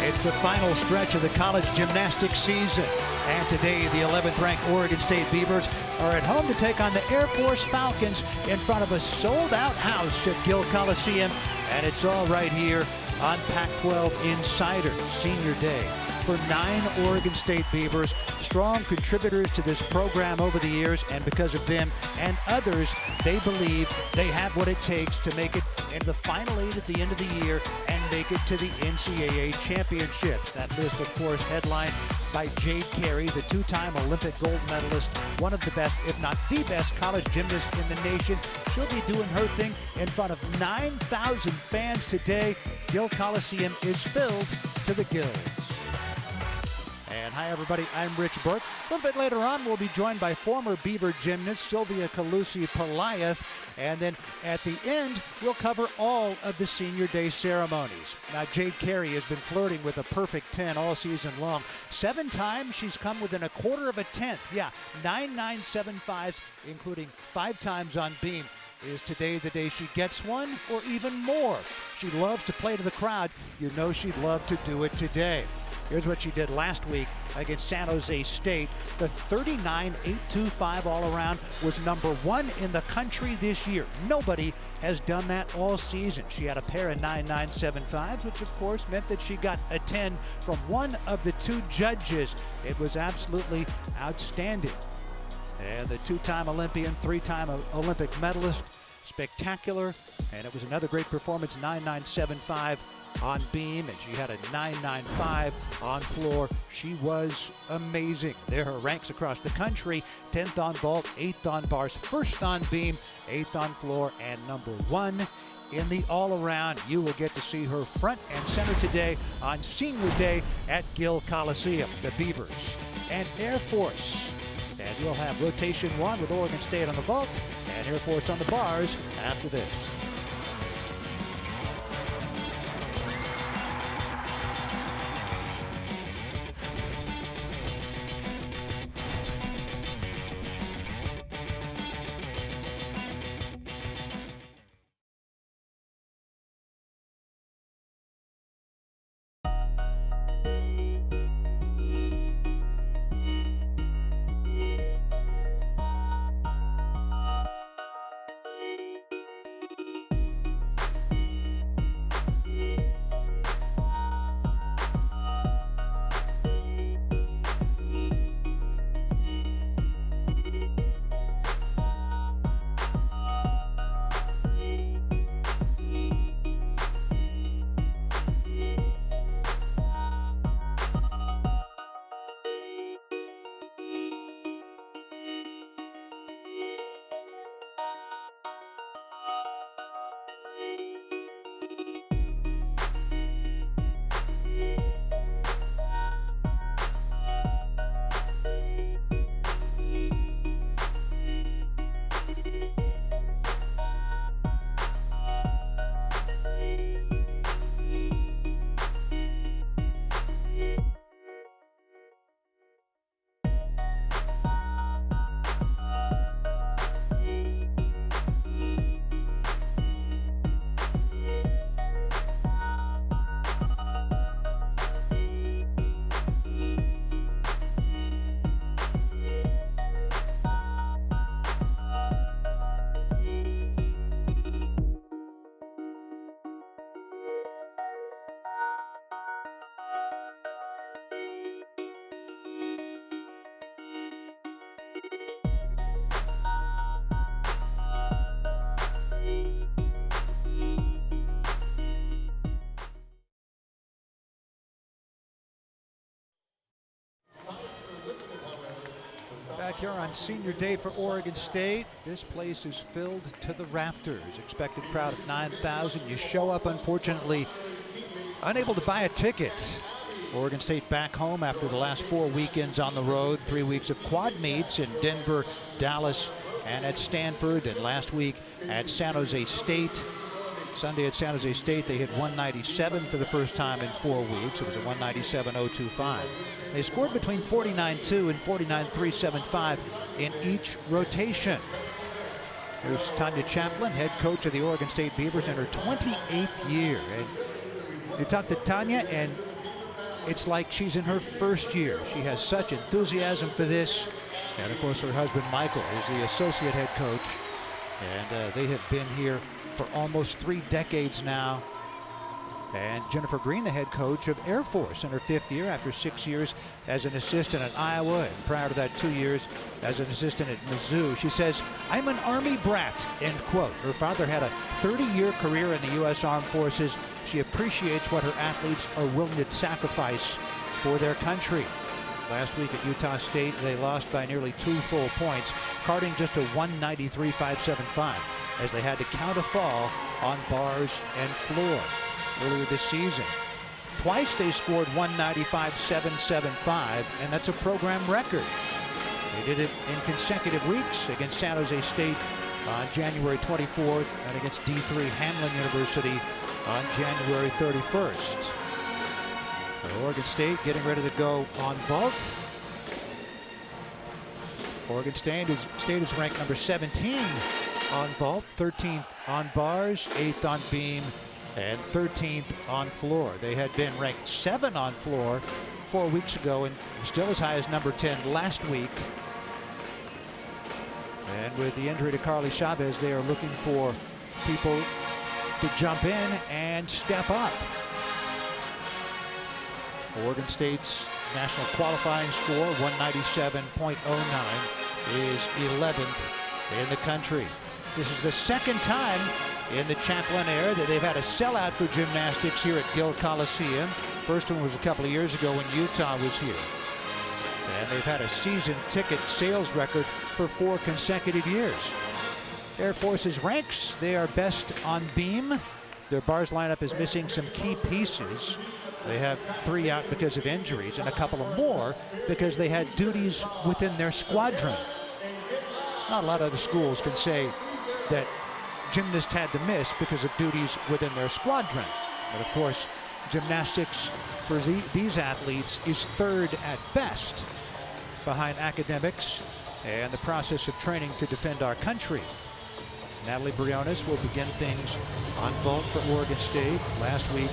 It's the final stretch of the college gymnastics season. And today, the 11th-ranked Oregon State Beavers are at home to take on the Air Force Falcons in front of a sold-out house at Gill Coliseum. And it's all right here on Pac-12 Insider Senior Day for 9 Oregon State Beavers, strong contributors to this program over the years, and because of them and others, they believe they have what it takes to make it into the Final 8 at the end of the year and make it to the NCAA championships. That list, of course, headlined by Jade Carey, the 2-time Olympic gold medalist, one of the best, if not the best, college gymnast in the nation. She'll be doing her thing in front of 9,000 fans today. Gill Coliseum is filled to the gills. And hi everybody, I'm Rich Burke. A little bit later on, we'll be joined by former Beaver gymnast Sophia Esposito, and then at the end, we'll cover all of the Senior Day ceremonies. Now, Jade Carey has been flirting with a perfect 10 all season long. 7 times she's come within a quarter of a tenth. Yeah, 9.975s, including 5 times on beam. Is today the day she gets one, or even more? She loves to play to the crowd. You know she'd love to do it today. Here's what she did last week against San Jose State. The 39.825 all around was #1 in the country this year. Nobody has done that all season. She had a pair of 9.975s, which of course meant that she got a 10 from one of the 2 judges. It was absolutely outstanding. And the 2-time Olympian, 3-time Olympic medalist, spectacular. And it was another great performance, 9.975 on beam, and she had a 9.95 on floor. She was amazing. There are her ranks across the country: 10th on vault, 8th on bars, 1st on beam, 8th on floor, and #1 in the all-around. You will get to see her front and center today on Senior Day at Gill Coliseum. The Beavers and Air Force. And we'll have rotation 1 with Oregon State on the vault and Air Force on the bars after this. Back here on Senior Day for Oregon State. This place is filled to the rafters. Expected crowd of 9,000. You show up, unfortunately, unable to buy a ticket. Oregon State back home after the last 4 weekends on the road. 3 weeks of quad meets in Denver, Dallas, and at Stanford. And last week at San Jose State. Sunday at San Jose State, they hit 197 for the first time in 4 weeks. It was a 197.025. They scored between 49.2 and 49.375 in each rotation. Here's Tanya Chaplin, head coach of the Oregon State Beavers in her 28th year. And you talk to Tanya, and it's like she's in her first year. She has such enthusiasm for this. And of course, her husband Michael is the associate head coach. And they have been here for almost 3 decades now. And Jennifer Green, the head coach of Air Force in her 5th year after 6 years as an assistant at Iowa, and prior to that 2 years as an assistant at Mizzou. She says, "I'm an Army brat," end quote. Her father had a 30-year career in the U.S. Armed Forces. She appreciates what her athletes are willing to sacrifice for their country. Last week at Utah State, they lost by nearly 2 full points, carding just a 193.575 as they had to count a fall on bars and floor. Earlier this season, twice they scored 195.775, and that's a program record. They did it in consecutive weeks against San Jose State on January 24th and against D3 Hamline University on January 31st. Oregon State getting ready to go on vault. Oregon State is ranked number 17 on vault, 13th on bars, 8th on beam, and 13th on floor. They had been ranked 7 on floor 4 weeks ago and still as high as number 10 last week. And with the injury to Carly Chavez, they are looking for people to jump in and step up. Oregon State's national qualifying score, 197.09, is 11th in the country. This is the second time in the Chaplin era that they've had a sellout for gymnastics here at Gill Coliseum. First one was a couple of years ago when Utah was here. And they've had a season ticket sales record for 4 consecutive years. Air Force's ranks, they are best on beam. Their bars lineup is missing some key pieces. They have 3 out because of injuries and a couple of more because they had duties within their squadron. Not a lot of other schools can say that gymnasts had to miss because of duties within their squadron. But of course, gymnastics for these athletes is 3rd at best behind academics and the process of training to defend our country. Natalie Briones will begin things on vault for Oregon State. Last week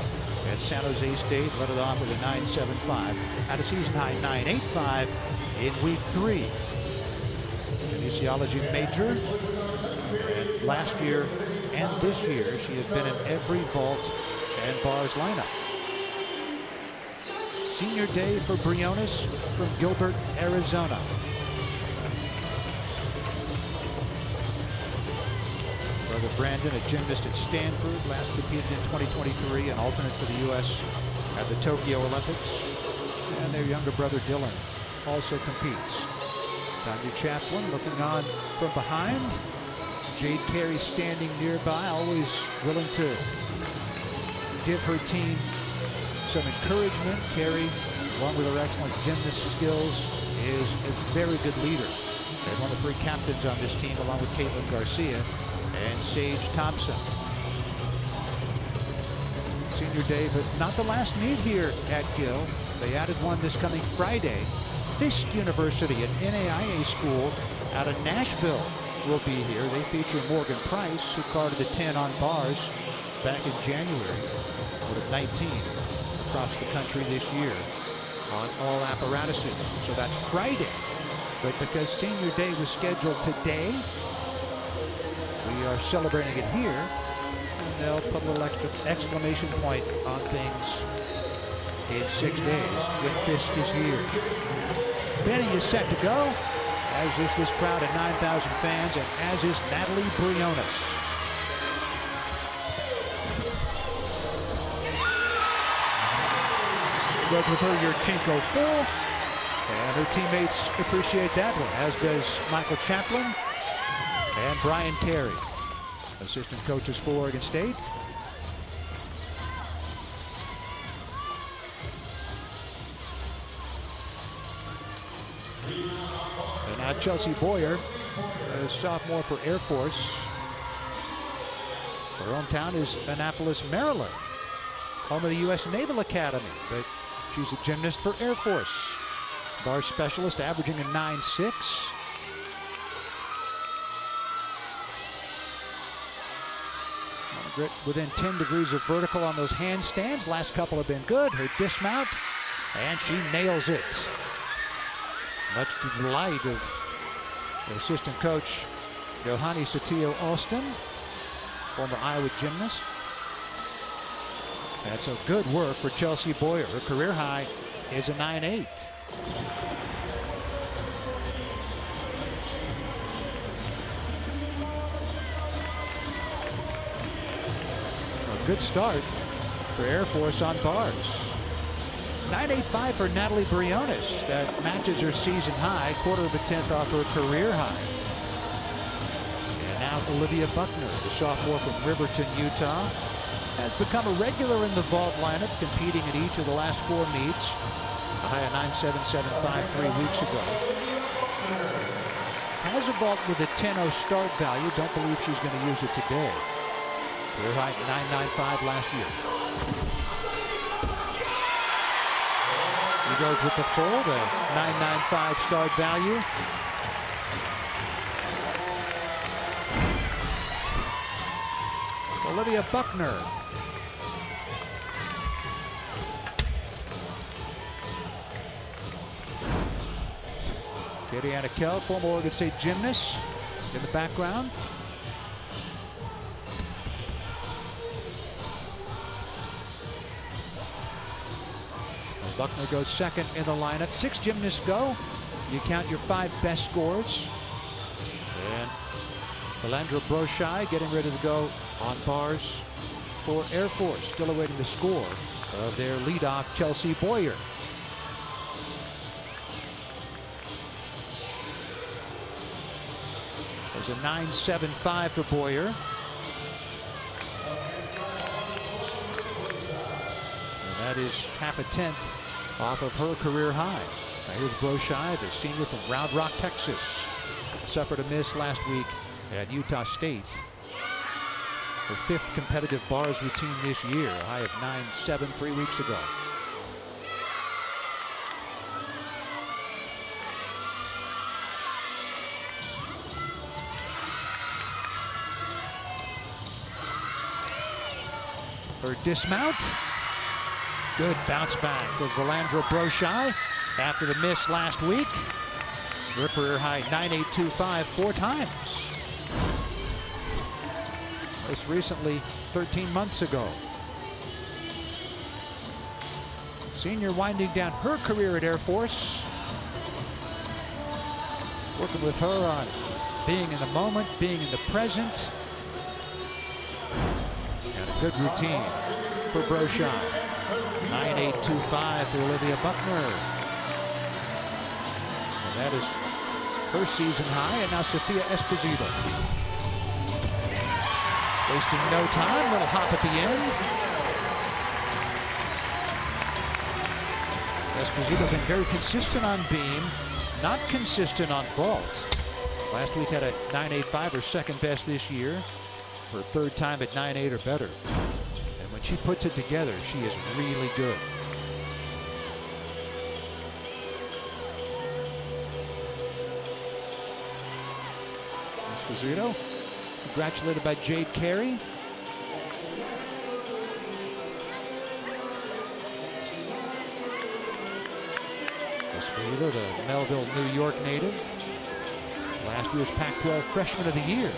at San Jose State, led it off with a 9.75, at a season high 9.85 in week 3. Kinesiology major. And last year and this year, she has been in every vault and bars lineup. Senior day for Briones from Gilbert, Arizona. Brother Brandon, a gymnast at Stanford, last competed in 2023, an alternate for the U.S. at the Tokyo Olympics. And their younger brother Dylan also competes. Tanya Chaplin looking on from behind. Jade Carey standing nearby, always willing to give her team some encouragement. Carey, along with her excellent gymnast skills, is a very good leader. They're one of the 3 captains on this team, along with Kaitlin Garcia and Sage Thompson. Senior day, but not the last meet here at Gill. They added one this coming Friday. Fisk University, an NAIA school out of Nashville, will be here. They feature Morgan Price, who carded the 10 on bars back in January, out of 19 across the country this year on all apparatuses. So that's Friday. But because senior day was scheduled today, we are celebrating it here. And they'll put a little extra exclamation point on things in 6 days when Fisk is here. Benny is set to go, as is this crowd of 9,000 fans, and as is Natalie Briones. Goes with her Yurchenko full, and her teammates appreciate that one, as does Michael Chaplin and Brian Carey, assistant coaches for Oregon State. And now Chelsea Boyer, a sophomore for Air Force. Her hometown is Annapolis, Maryland, home of the U.S. Naval Academy, but she's a gymnast for Air Force. Bar specialist, averaging a 9.6. Within 10 degrees of vertical on those handstands. Last couple have been good. Her dismount And she nails it. Much to the delight of the assistant coach, Johanny Sotillo-Alston, former Iowa gymnast. That's a good work for Chelsea Boyer. Her career high is a 9.8. A good start for Air Force on bars. 9.85 for Natalie Briones. That matches her season high, quarter of a tenth off her career high. And now Olivia Buckner, the sophomore from Riverton, Utah, has become a regular in the vault lineup, competing in each of the last 4 meets. A high of 9.775 3 weeks ago. Has a vault with a 10.0 start value. Don't believe she's going to use it today. Career high 9.95 last year. He goes with the full, the 9.95 start value. Olivia Buckner. Kadiana Kell, former Oregon State gymnast, in the background. Buckner goes second in the lineup. 6 gymnasts go. You count your 5 best scores. And Belandra Broshai getting ready to go on bars for Air Force. Still awaiting the score of their leadoff, Chelsea Boyer. There's a 9.75 for Boyer. And that is half a tenth off of her career high. Now here's Broshai, the senior from Round Rock, Texas. Suffered a miss last week at Utah State. Her 5th competitive bars routine this year, a high of 9.7 3 weeks ago. Her dismount. Good bounce back for Belandra Broshai after the miss last week. Her career high 9.825 4 times. Most recently 13 months ago. Senior winding down her career at Air Force. Working with her on being in the moment, being in the present. And a good routine for Broshai. 9.825 for Olivia Buckner. And that is her season high. And now Sophia Esposito. Wasting no time. Little hop at the end. Esposito been very consistent on beam, not consistent on vault. Last week had a 9.85, her second best this year. Her 3rd time at 9.8 or better. When she puts it together, she is really good. Esposito, congratulated by Jade Carey. Esposito, the Melville, New York native. Last year's Pac-12 Freshman of the Year.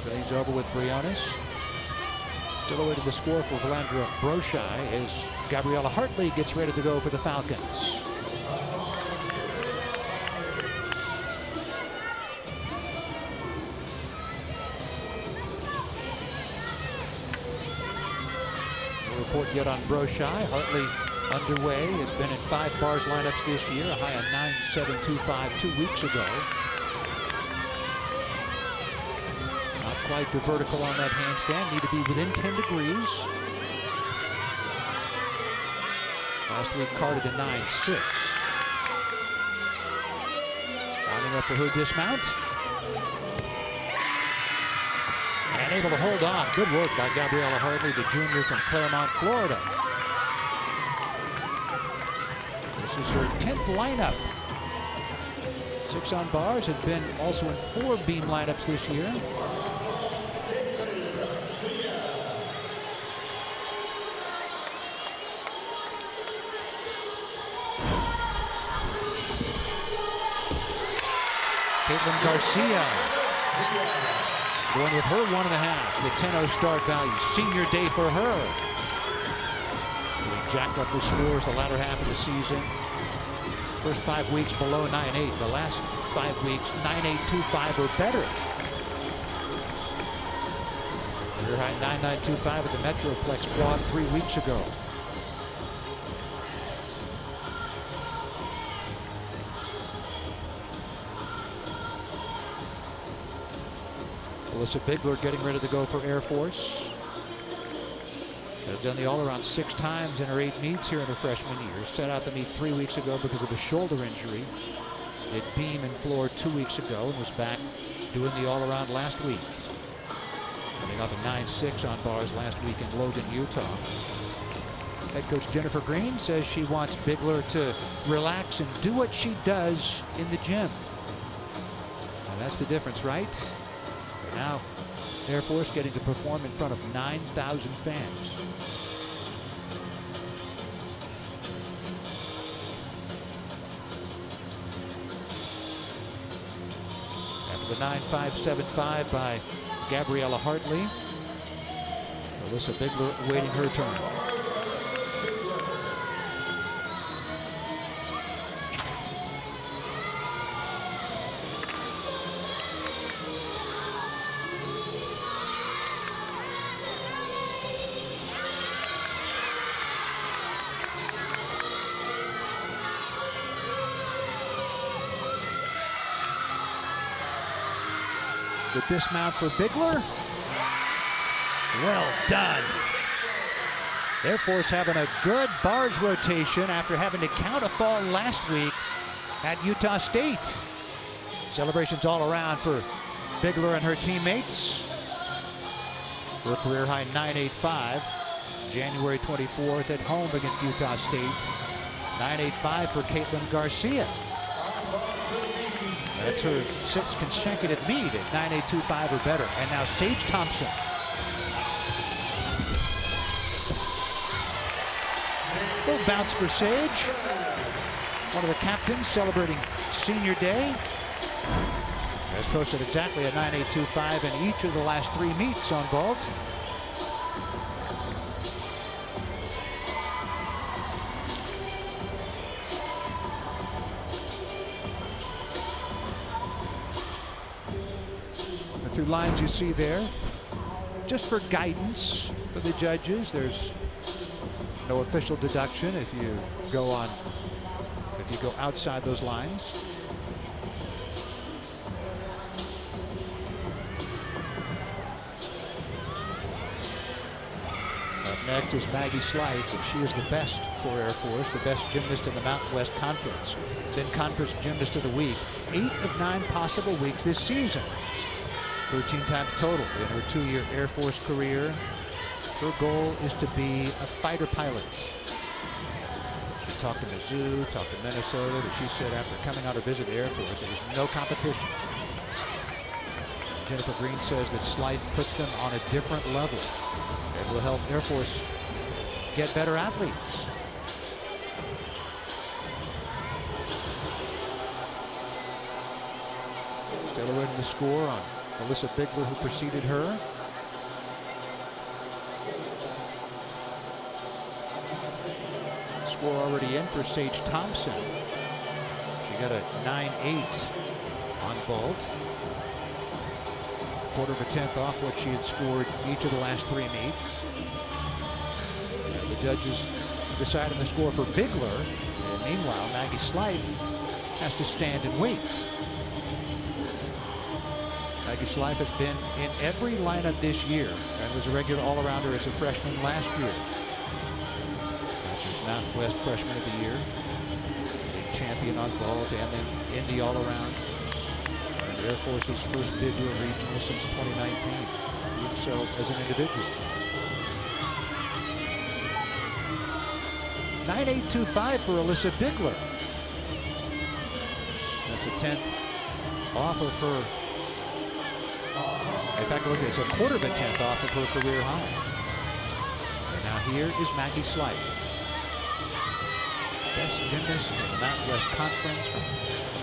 Things over with Briones. Still awaiting the score for Belandra Broshai as Gabriella Hartley gets ready to go for the Falcons. No report yet on Broshai. Hartley underway, has been in 5 bars lineups this year, a high of 9.725 2 weeks ago. Quite the vertical on that handstand. Need to be within 10 degrees. Last week carded a 9.6. Lining up for her dismount. And able to hold on. Good work by Gabriella Hartley, the junior from Claremont, Florida. This is her 10th lineup. 6 on bars, has been also in 4 beam lineups this year. Kaitlin Garcia going with her 1.5. The 10-0 start value. Senior day for her. She jacked up her scores the latter half of the season. First 5 weeks below 9.8. The last 5 weeks 9.825 or better. Career high 9.925 at the Metroplex quad 3 weeks ago. Alyssa Bigler getting ready to go for Air Force. Has done the all-around 6 times in her 8 meets here in her freshman year. Set out to meet 3 weeks ago because of a shoulder injury. Did beam and floor 2 weeks ago and was back doing the all-around last week. Coming off a 9.6 on bars last week in Logan, Utah. Head coach Jennifer Green says she wants Bigler to relax and do what she does in the gym. And that's the difference, right? Now, Air Force getting to perform in front of 9,000 fans. After the 9.575 by Gabriella Hartley, Alyssa Bigler awaiting her turn. The dismount for Bigler. Well done. Air Force having a good bars rotation after having to count a fall last week at Utah State. Celebrations all around for Bigler and her teammates. Her career high 9.85. January 24th at home against Utah State. 9.85 for Kaitlin Garcia. That's her 6th consecutive meet at 9.825 or better. And now Sage Thompson. Little bounce for Sage. One of the captains celebrating senior day. Has posted exactly a 9.825 in each of the last 3 meets on vault. The 2 lines you see there, just for guidance for the judges. There's no official deduction if you go outside those lines. Up next is Maggie Slides, and she is the best for Air Force, the best gymnast in the Mountain West Conference. Been Conference Gymnast of the Week 8 of 9 possible weeks this season. 13 times total in her 2-year Air Force career. Her goal is to be a fighter pilot. She talked to Mizzou, talked to Minnesota, but she said after coming on her visit to Air Force, there was no competition. Jennifer Green says that Slife puts them on a different level and will help Air Force get better athletes. Still awaiting the score on Alyssa Bigler, who preceded her. Score already in for Sage Thompson. She got a 9.8 on vault. Quarter of a tenth off what she had scored each of the last 3 meets. And the judges deciding the score for Bigler. And meanwhile, Maggie Slife has to stand and wait. Maggie Slife has been in every lineup this year and was a regular all-arounder as a freshman last year. Mountain West Freshman of the Year, a champion on vault, and then in the all-around. And Air Force's first bid to a regional since 2019. Doing so as an individual. 9.825 for Alyssa Bigler. That's a 10th off of her. In fact, look, it's a quarter of a 10th off of her career high. And now here is Maggie Slife. Best gymnast in the Mountain West Conference from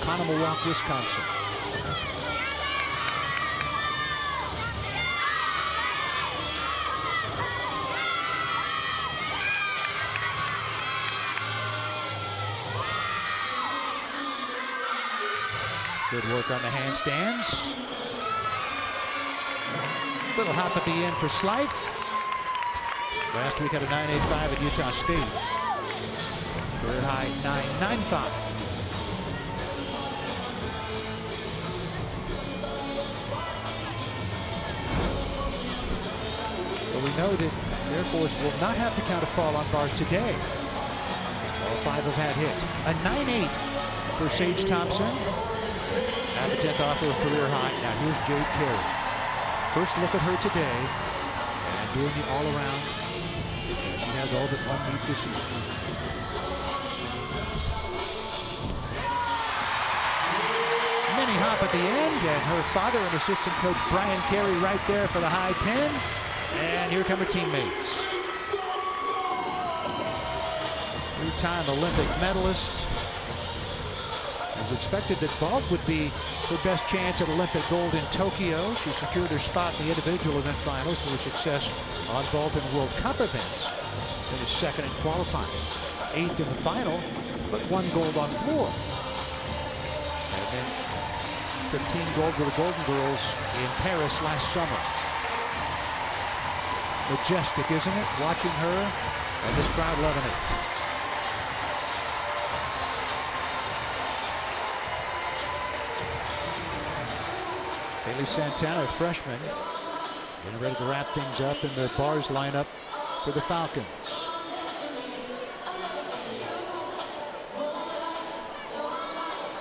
Oconomowoc, Wisconsin. Good work on the handstands. Little hop at the end for Slife. Last week had a 9.85 at Utah State. Career high 9.95. So we know that Air Force will not have to count a fall on bars today. All 5 have had hits. A 9.8 for Sage Thompson. At the 10th off of a career high. Now here's Jade Carey. First look at her today. And doing the all-around. She has all but one meet this year. Mini hop at the end. And her father and assistant coach Brian Carey right there for the high 10. And here come her teammates. 3-time Olympic medalist. It was expected that vault would be her best chance at Olympic gold in Tokyo. She secured her spot in the individual event finals through success on vault and World Cup events. Finished second in qualifying, 8th in the final, but 1 gold on floor. And then 15 gold for the Golden Girls in Paris last summer. Majestic, isn't it? Watching her and this crowd loving it. Haley Santana, a freshman, getting ready to wrap things up in the bars lineup for the Falcons.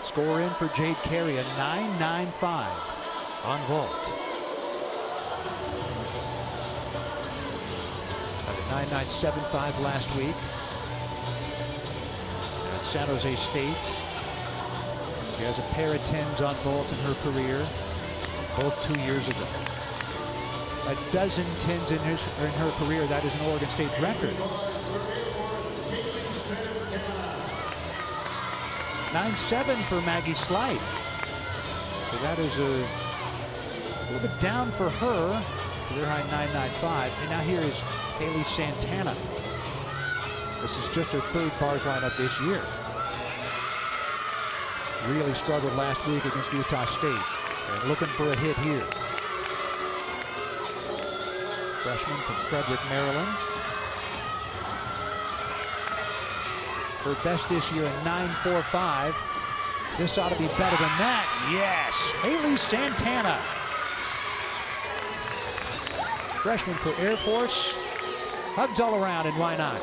Score in for Jade Carey, a 9.95 on vault. At a 9.975 last week at San Jose State. She has a pair of 10s on vault in her career. Both 2 years ago. A dozen 10s in her career. That is an Oregon State record. 9.7 for Maggie Slife. So that is a little bit down for her. Career high 9.95. And now here is Haley Santana. This is just her 3rd bars lineup this year. Really struggled last week against Utah State. And looking for a hit here. Freshman from Frederick, Maryland. Her best this year, a 9.45. This ought to be better than that. Yes, Haley Santana. Freshman for Air Force. Hugs all around, and why not?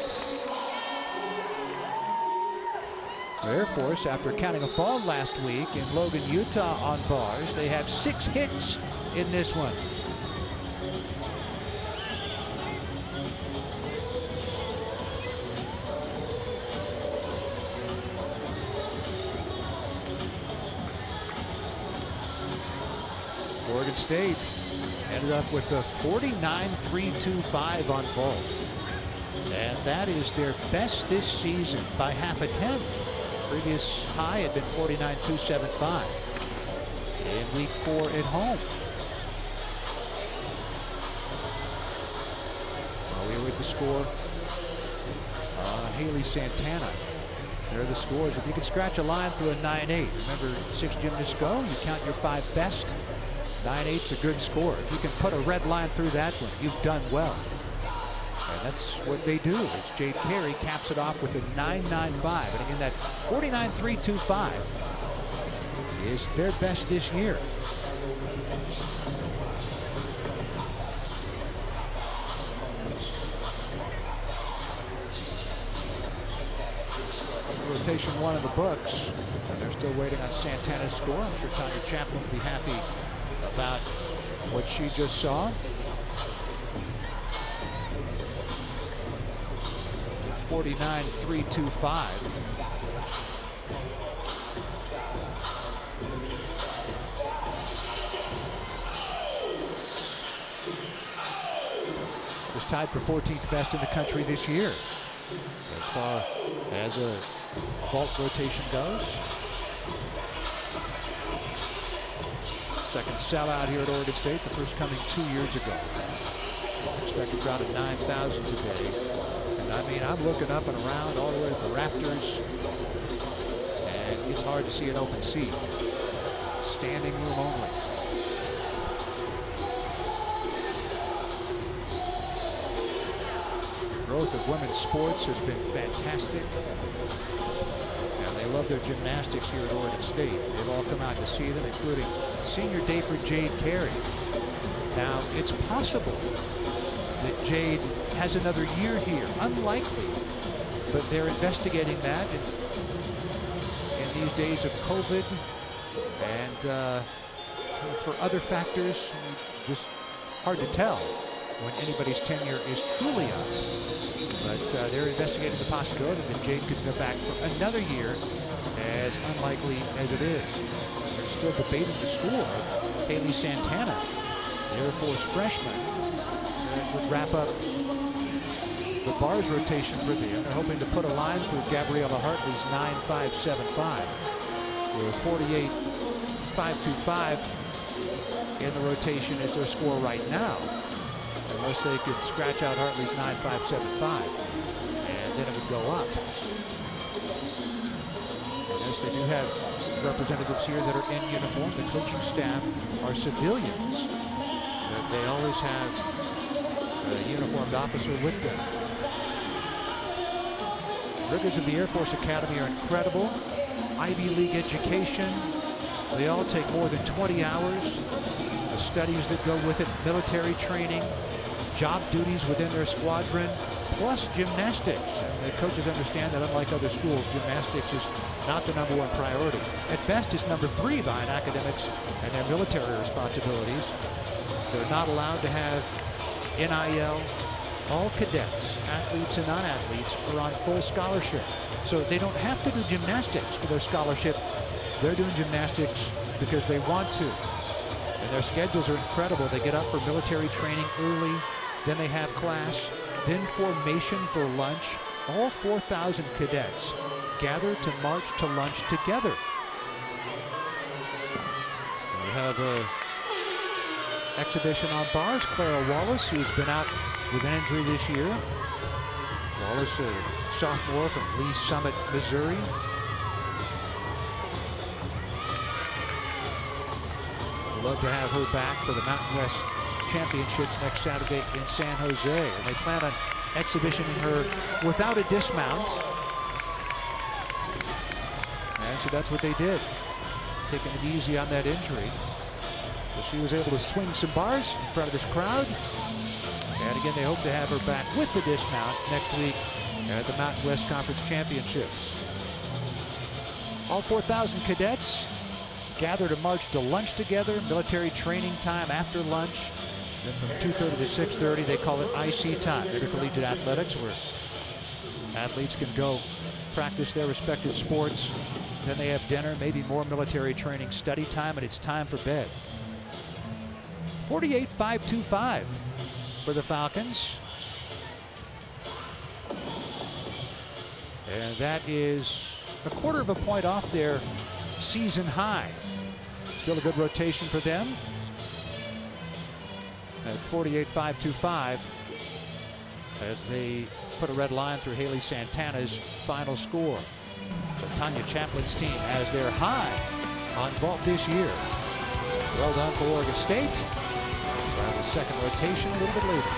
Air Force, after counting a fall last week in Logan, Utah on bars, they have 6 hits in this one. Oregon State ended up with a 49.325 on vault. And that is their best this season by half a tenth. Previous high had been 49.275 in week 4 at home. Well, we await the score on Haley Santana. There are the scores. If you can scratch a line through a 9.8, remember 6 gymnasts go, you count your 5 best. 9.8's a good score. If you can put a red line through that one, you've done well. And that's what they do. As Jade Carey caps it off with a 9.95. And again, that 49.325 is their best this year. Rotation 1 in the books. And they're still waiting on Santana's score. I'm sure Tanya Chaplin will be happy about what she just saw. 49.325. Was tied for 14th best in the country this year, as far as a vault rotation goes. Second sellout here at Oregon State, the first coming 2 years ago. Expected crowd of 9,000 today. I mean, I'm looking up and around all the way to the rafters, and it's hard to see an open seat. standing room only. The growth of women's sports has been fantastic. And they love their gymnastics here at Oregon State. They've all come out to see them, including senior day for Jade Carey. Now, it's possible that Jade has another year here. Unlikely, but they're investigating that in these days of COVID and for other factors, just hard to tell when anybody's tenure is truly up. But they're investigating the possibility that Jade could go back for another year, as unlikely as it is. They're still debating the score of Haley Santana, the Air Force freshman, that would wrap up the bars rotation for them. They're hoping to put a line through Gabriella Hartley's 9.575. With 48.525 in the rotation is their score right now. Unless they could scratch out Hartley's 9.575, and then it would go up. And yes, they do have representatives here that are in uniform. The coaching staff are civilians, but they always have a uniformed officer with them. Rigors of the Air Force Academy are incredible. Ivy League education. They all take more than 20 hours. The studies that go with it, military training, job duties within their squadron, plus gymnastics. And the coaches understand that unlike other schools, gymnastics is not the #1 priority. At best, it's number 3 behind academics and their military responsibilities. They're not allowed to have NIL. All cadets, athletes and non-athletes, are on full scholarship. So they don't have to do gymnastics for their scholarship. They're doing gymnastics because they want to. And their schedules are incredible. They get up for military training early, then they have class, then formation for lunch. All 4,000 cadets gather to march to lunch together. We have an exhibition on bars. Clara Wallace, who's been out with an injury this year. Wallace, a sophomore from Lee Summit, Missouri. We'd love to have her back for the Mountain West Championships next Saturday in San Jose. And they plan on exhibitioning her without a dismount. And so that's what they did, taking it easy on that injury. So she was able to swing some bars in front of this crowd. And again, they hope to have her back with the dismount next week at the Mountain West Conference Championships. All 4,000 cadets gather to march to lunch together, military training time after lunch. Then from 2:30 to 6:30, they call it IC time, intercollegiate athletics, where athletes can go practice their respective sports. Then they have dinner, maybe more military training, study time, and it's time for bed. 48.525 for the Falcons. And that is a quarter of a point off their season high. Still a good rotation for them at 48.525 as they put a red line through Haley Santana's final score. But Tanya Chaplin's team has their high on vault this year. Well done for Oregon State. Try the second rotation a little bit later.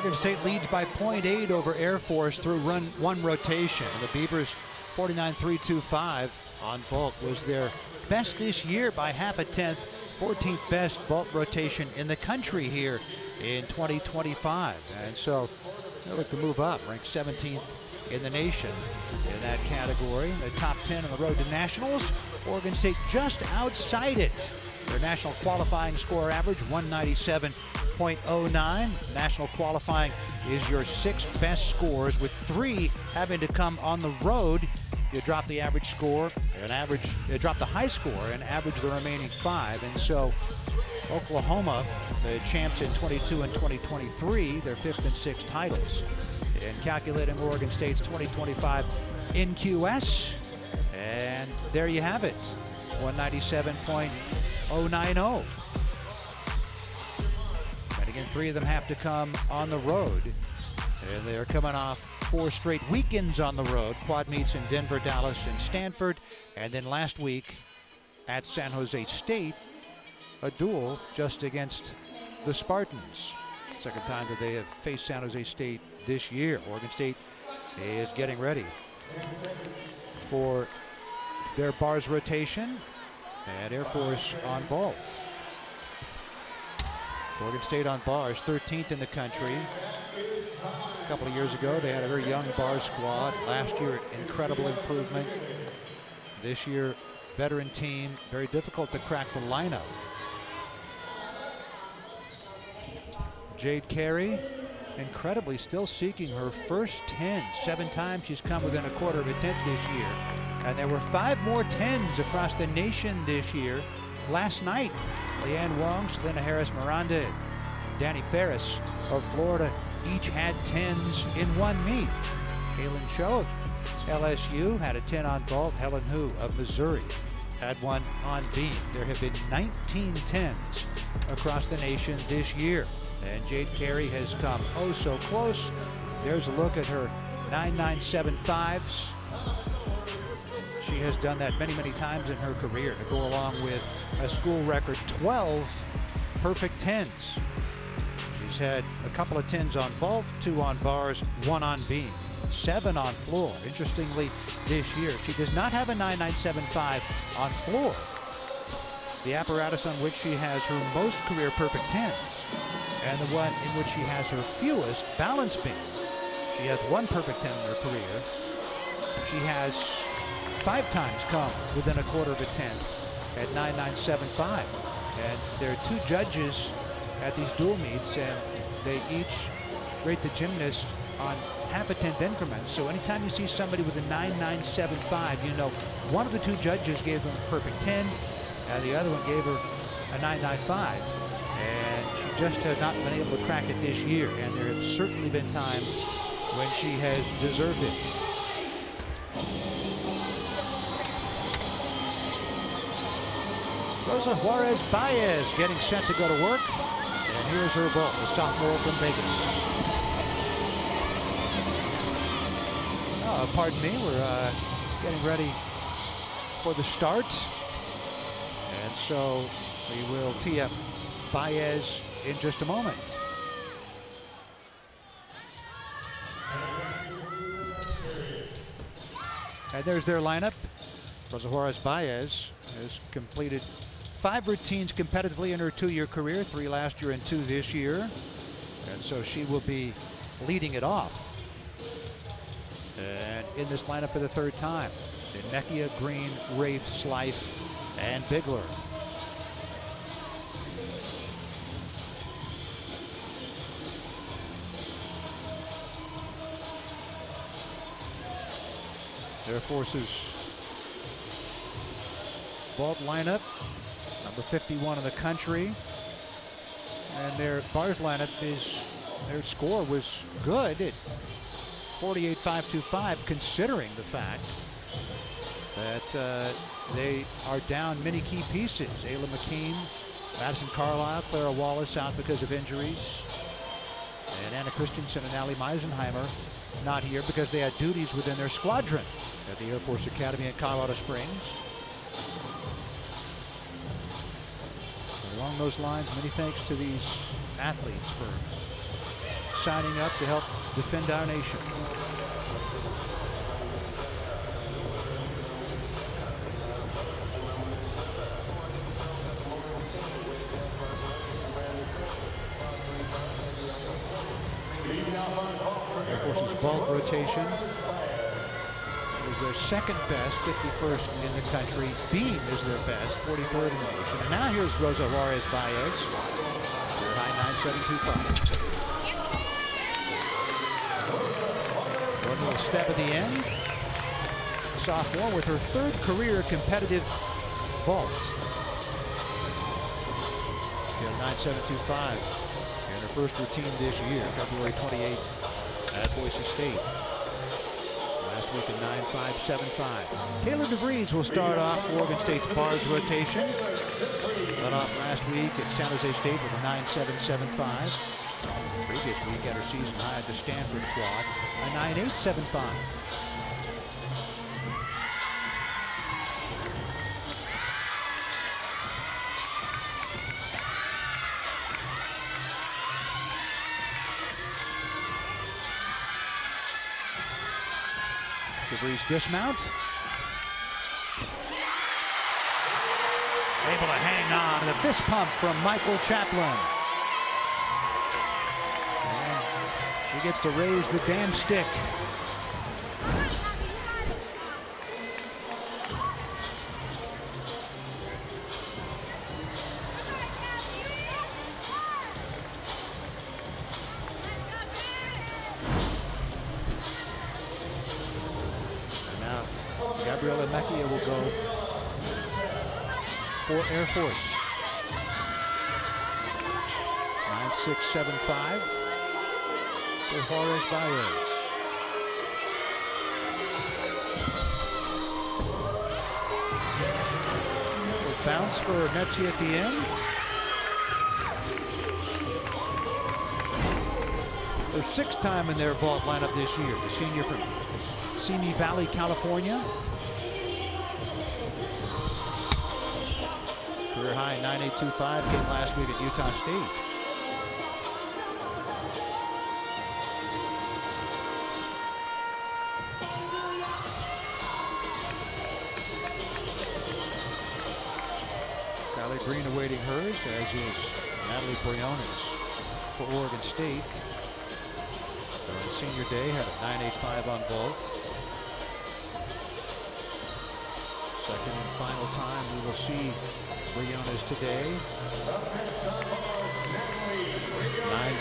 Oregon State leads by 0.8 over Air Force through one rotation. And the Beavers 49-3-2-5 on vault was their best this year by half a tenth. 14th best vault rotation in the country here in 2025. And so they look to move up, ranked 17th in the nation in that category. The top 10 on the road to nationals. Oregon State just outside it. Their national qualifying score average, 197.09. National qualifying is your 6 best scores, with 3 having to come on the road. You drop the average score, drop the high score, and average the remaining 5. And so Oklahoma, the champs in 22 and 2023, their 5th and 6th titles. And calculating Oregon State's 2025 NQS, and there you have it, 197.090. And again, 3 of them have to come on the road, and they are coming off 4 straight weekends on the road. Quad meets in Denver, Dallas, and Stanford, and then last week at San Jose State, a duel just against the Spartans. Second time that they have faced San Jose State this year. Oregon State is getting ready for their bars rotation, and Air Force on vault. Oregon State on bars, 13th in the country. A couple of years ago, they had a very young bar squad. Last year, incredible improvement. This year, veteran team, very difficult to crack the lineup. Jade Carey, incredibly, still seeking her first 10. 7 times she's come within a quarter of a tenth this year. And there were 5 more 10s across the nation this year. Last night, Leanne Wong, Selena Harris-Miranda, and Danny Ferris of Florida each had 10s in one meet. Kaylin Cho of LSU had a 10 on vault. Helen Hu of Missouri had one on beam. There have been 19 10s across the nation this year. And Jade Carey has come oh so close. There's a look at her 9.975s. She has done that many, many times in her career to go along with a school record 12 perfect 10s. She's had a couple of 10s on vault, 2 on bars, 1 on beam, 7 on floor. Interestingly, this year, she does not have a 9.975 on floor, the apparatus on which she has her most career perfect 10s, and the one in which she has her fewest balance beam. She has 1 perfect 10 in her career. She has 5 times come within a quarter of a tenth at 9.975. And there are 2 judges at these dual meets, and they each rate the gymnast on half a tenth increments. So anytime you see somebody with a 9.975, you know one of the 2 judges gave them a perfect 10, and the other one gave her a 9.95. And she just has not been able to crack it this year. And there have certainly been times when she has deserved it. Rosa Juarez Baez getting set to go to work. And here's her vault, the sophomore from Vegas. Oh, pardon me, we're getting ready for the start. And so we will tee up Baez in just a moment. And there's their lineup. Rosa Juarez Baez has completed 5 routines competitively in her 2-year career, 3 last year and 2 this year. And so she will be leading it off. And in this lineup for the 3rd time, Nekia, Green, Rafe, Slife, and Bigler. Air Force's vault lineup, number 51 in the country. And their bars lineup their score was good at 48.525, considering the fact that they are down many key pieces. Ayla McKean, Madison Carlisle, Clara Wallace out because of injuries. And Anna Christensen and Allie Meisenheimer not here because they had duties within their squadron at the Air Force Academy in Colorado Springs. Along those lines, many thanks to these athletes for signing up to help defend our nation. Air Force's vault rotation is their second best, 51st in the country. Beam is their best, 43rd in the nation. And now here's Rosa Juarez-Baez, high 9.725. One little step at the end. Sophomore with her third career competitive vault. She had 9.725 in her first routine this year, February 28th at Boise State. Last week at 9.575. Taylor DeVries will start off Oregon State's bars rotation. Led off last week at San Jose State with a 9.775. Previous week at her season high at the Stanford quad, a 9.875. DeVries dismount. Able to hang on to the fist pump from Michael Chaplin. And she gets to raise the damn stick. Gabriela Mejia will go for Air Force. 9.675 for Juarez-Baez. Bounce for Mejia at the end. Their sixth time in their vault lineup this year. The senior from Simi Valley, California. Career high 9.825 came last week at Utah State. Kylie Green awaiting hers, as is Natalie Briones for Oregon State. On senior day had a 9.85 on vault. Second and final time we will see Briones today.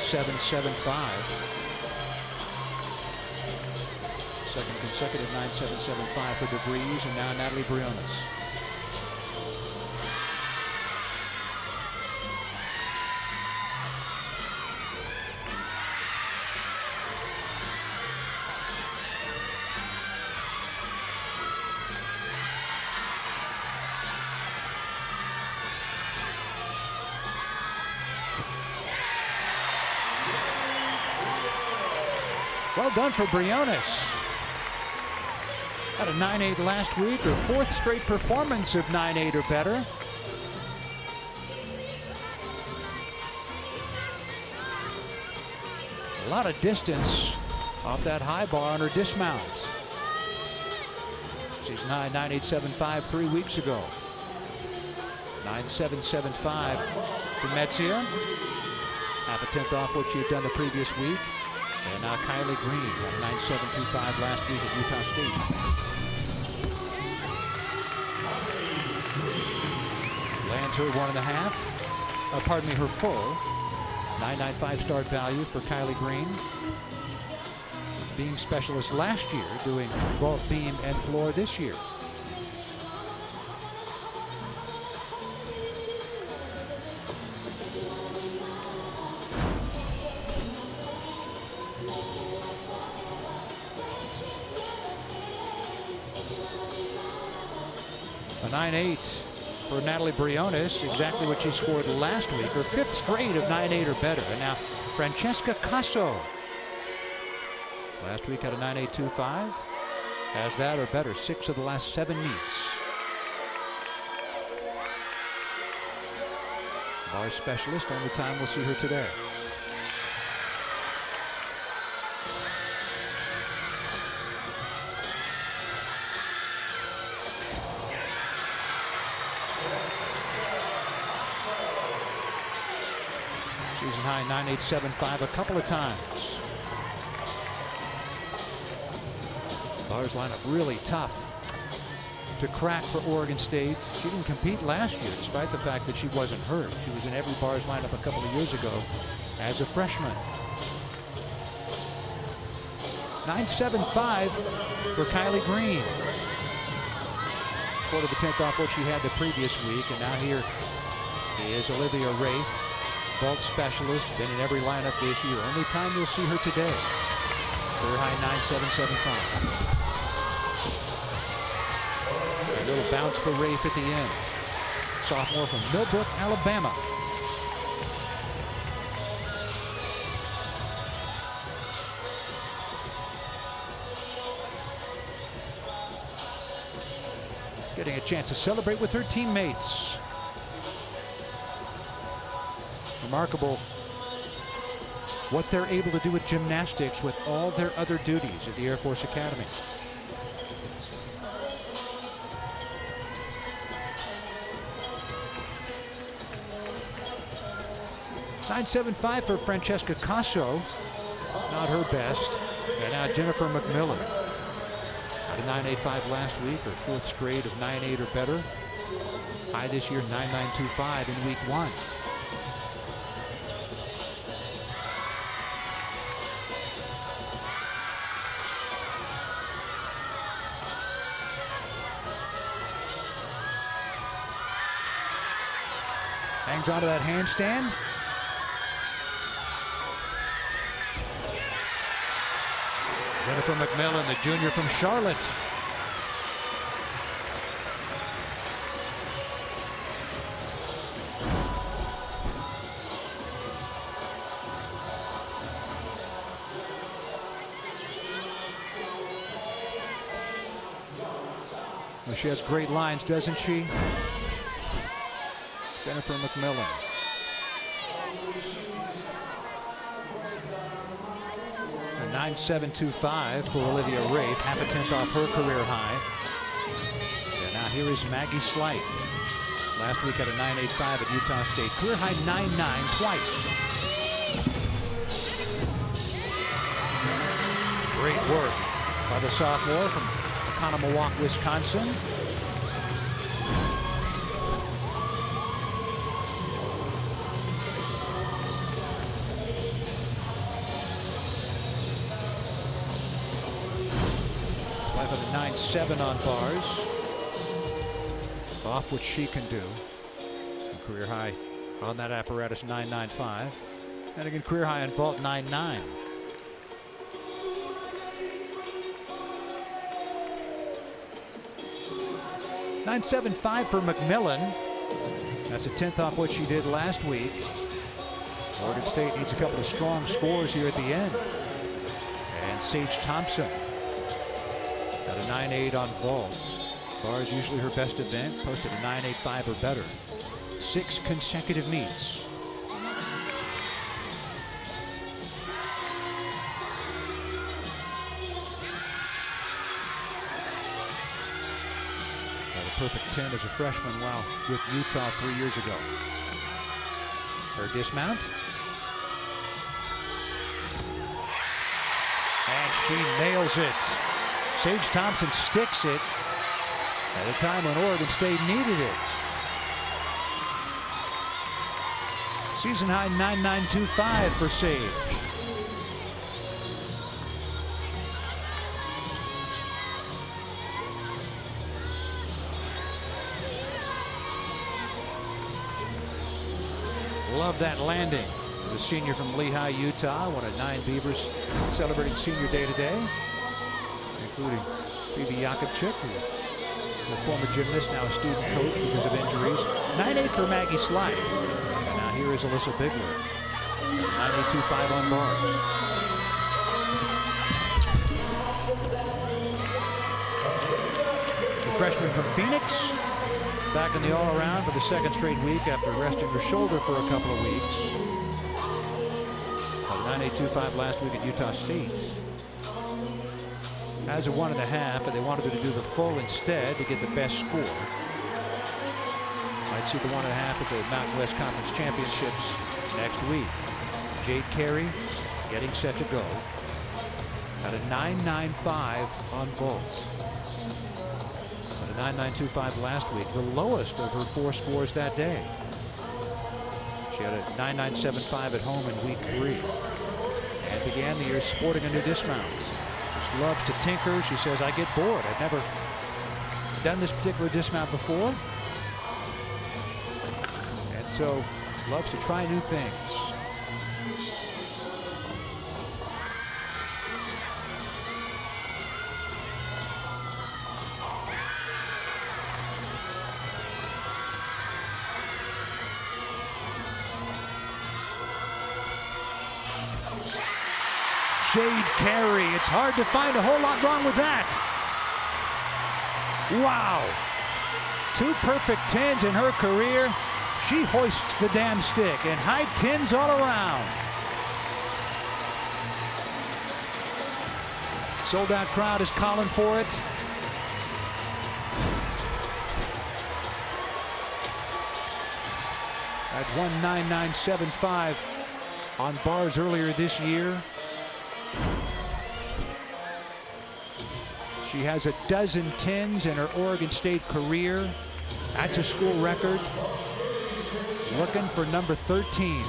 9.775. Second consecutive 9.775 for DeVries, and now Natalie Briones. Well done for Briones. Had a 9.8 last week, her fourth straight performance of 9.8 or better. A lot of distance off that high bar on her dismount. She's 9.875 3 weeks ago. 9.775 for Mejia. Half a tenth off what she had done the previous week. And now Kylie Green at 9.725 last week at Utah State. Lands her 1.5. Pardon me, her full 9.95 start value for Kylie Green. Being specialist last year, doing vault, beam, and floor this year. A 9.8 for Natalie Briones, exactly what she scored last week, her fifth straight of 9.8 or better. And now Francesca Casso. Last week had a 9.825. Has that or better 6 of the last 7 meets. Bar specialist, only time we'll see her today. high 9.875 a couple of times. Bars lineup really tough to crack for Oregon State. She didn't compete last year despite the fact that she wasn't hurt. She was in every bars lineup a couple of years ago as a freshman. 9.75 for Kylie Green. Quarter of a tenth off what she had the previous week. And now here is Olivia Wraith, vault specialist, been in every lineup this year. Only time you'll see her today. Career high 9.775. A little bounce for Wraith at the end. Sophomore from Millbrook, Alabama. Getting a chance to celebrate with her teammates. Remarkable what they're able to do with gymnastics with all their other duties at the Air Force Academy. .975 for Francesca Casso. Not her best. And now Jennifer McMillan. Out of 9.85 last week, her fourth straight of 9.8 or better. High this year, 9.925 in week 1. Hangs onto that handstand. Jennifer McMillan, the junior from Charlotte. Well, she has great lines, doesn't she? Jennifer McMillan. A 9.725 for Olivia Wraith, half a tenth off her career high. And now here is Maggie Slight. Last week at a 9.85 at Utah State. Career high 9.9 twice. Great work by the sophomore from Oconomowoc, Wisconsin. Life of a 9.7 on bars. Off what she can do. And career high on that apparatus 9.95. And again, career high on vault 9.9. .975 for McMillan. That's a tenth off what she did last week. Oregon State needs a couple of strong scores here at the end. And Sage Thompson got a 9.8 on vault. Bars usually her best event, posted a 9.85 or better. 6 consecutive meets. Perfect 10 as a freshman while with Utah 3 years ago. Her dismount. And she nails it. Sage Thompson sticks it at a time when Oregon State needed it. Season high 9.925 for Sage. Love that landing. The senior from Lehigh, Utah, one of 9 Beavers celebrating senior day today, including Phoebe Jakubczyk, who is a former gymnast, now a student coach because of injuries. 9.8 for Maggie Slight. And now here is Alyssa Bigler. 9.825 on bars. The freshman from Phoenix. Back in the all-around for the second straight week after resting her shoulder for a couple of weeks. 9.825 last week at Utah State. Has a 1.5, but they wanted her to do the full instead to get the best score. Might see the 1.5 at the Mountain West Conference Championships next week. Jade Carey getting set to go. At a 9.95 on vault. At a 9.925 last week, the lowest of her 4 scores that day. She had a 9.975 at home in week 3 and began the year sporting a new dismount. Just loves to tinker. She says, I get bored. I've never done this particular dismount before. And so loves to try new things. Jade Carey, it's hard to find a whole lot wrong with that. Wow. 2 perfect 10s in her career. She hoists the damn stick and high 10s all around. Sold out crowd is calling for it. At 1.9975 on bars earlier this year. She has a dozen 10s in her Oregon State career. That's a school record. Looking for number 13.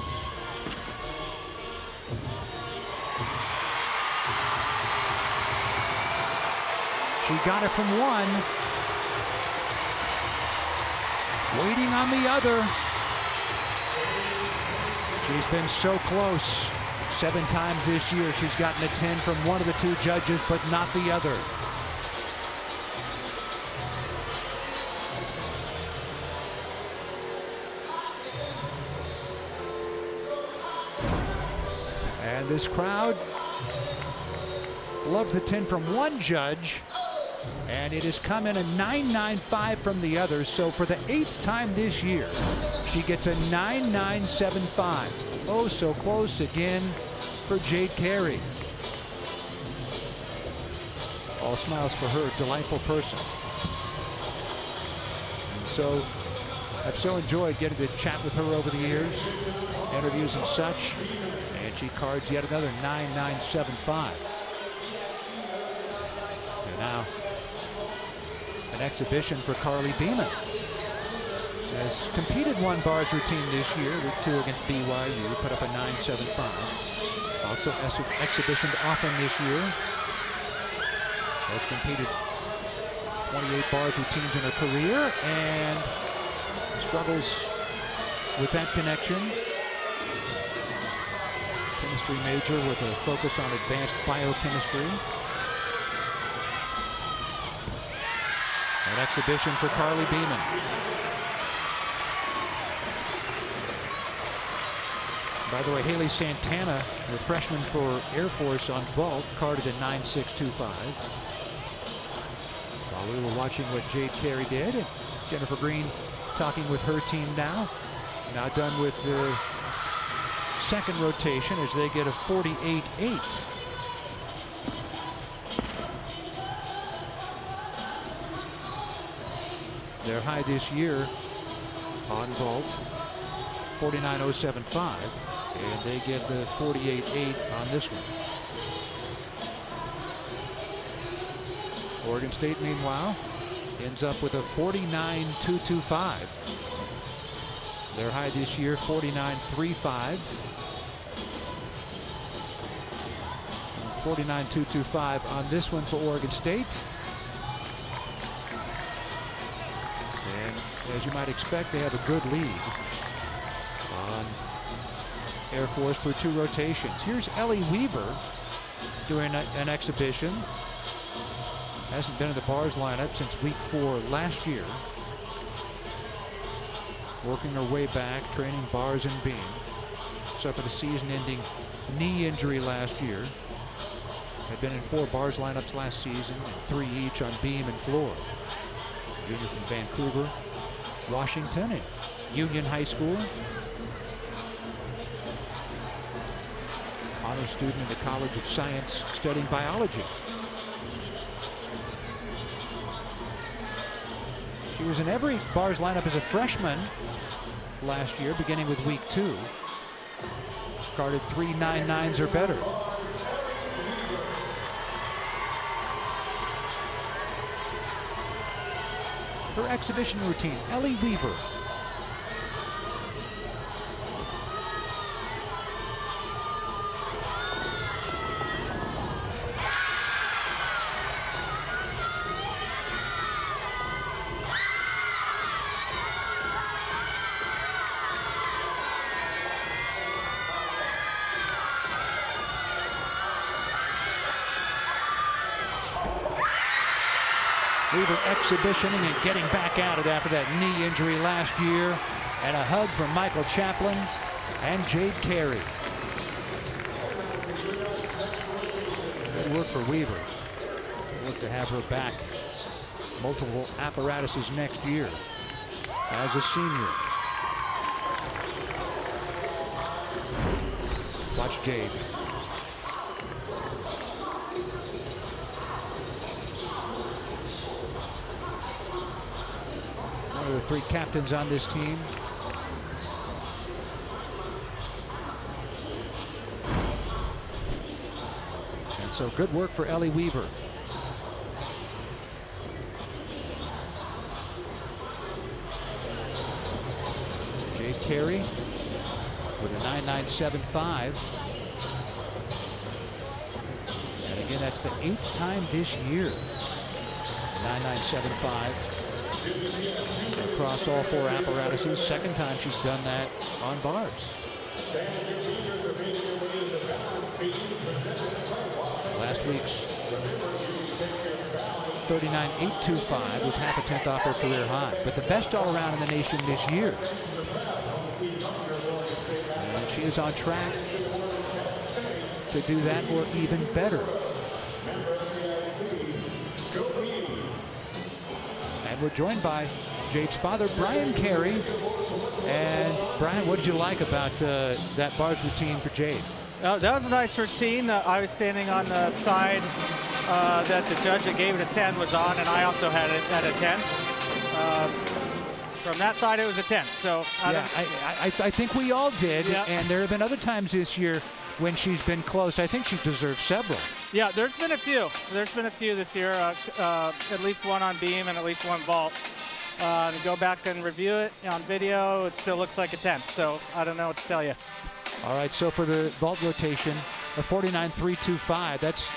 She got it from one. Waiting on the other. She's been so close 7 times this year. She's gotten a 10 from one of the 2 judges, but not the other. And this crowd loved the 10 from one judge, and it has come in a 9.95 from the other. So for the 8th time this year, she gets a 9.975. Oh, so close again for Jade Carey. All smiles for her, delightful person. And so I've so enjoyed getting to chat with her over the years, interviews and such. And she cards yet another 9.975. And now an exhibition for Carly Beeman. Has competed 1 bars routine this year, week 2 against BYU, put up a 9.75. Also exhibitioned often this year. Has competed 28 bars routines in her career and struggles with that connection. Chemistry major with a focus on advanced biochemistry. An exhibition for Carly Beeman. By the way, Haley Santana, the freshman for Air Force on vault, carded at 9.625. While we were watching what Jade Carey did, and Jennifer Green talking with her team now. Now done with the second rotation as they get a 48.8. Their high this year on vault, 49.075, and they get the 48.8 on this one. Oregon State, meanwhile, ends up with a 49.225. Their high this year, 49.35. 49.225 on this one for Oregon State. And as you might expect, they have a good lead on Air Force through 2 rotations. Here's Ellie Weaver doing an exhibition. Hasn't been in the bars lineup since week 4 last year. Working her way back, training bars and beam. Suffered a season-ending knee injury last year. Had been in 4 bars lineups last season, and 3 each on beam and floor. Junior from Vancouver, Washington, and Union High School. Honor student in the College of Science studying biology. She was in every bars lineup as a freshman last year, beginning with week 2. carded 3.99s or better. Her exhibition routine, Ellie Weaver. Weaver exhibitioning and getting back at it after that knee injury last year. And a hug from Michael Chaplin and Jade Carey. Good work for Weaver. Look to have her back. Multiple apparatuses next year as a senior. Watch Jade. One of the three captains on this team. And so good work for Ellie Weaver. Jade Carey with a 9.975. And again, that's the 8th time this year. 9.975. Across all 4 apparatuses. 2nd time she's done that on bars. Last week's 39.825 was half a tenth off her career high. But the best all around in the nation this year. And she is on track to do that or even better. And we're joined by Jade's father, Brian Carey. And Brian, what did you like about that bars routine for Jade? That was a nice routine. I was standing on the side that the judge that gave it a 10 was on, and I also had it at a 10. From that side, it was a 10. So I think we all did. Yeah. And there have been other times this year when she's been close. I think she deserves several. Yeah, there's been a few. There's been a few this year. At least one on beam and at least one vault. To go back and review it on video, it still looks like a 10. So I don't know what to tell you. All right, so for the vault rotation, a 49.325. That's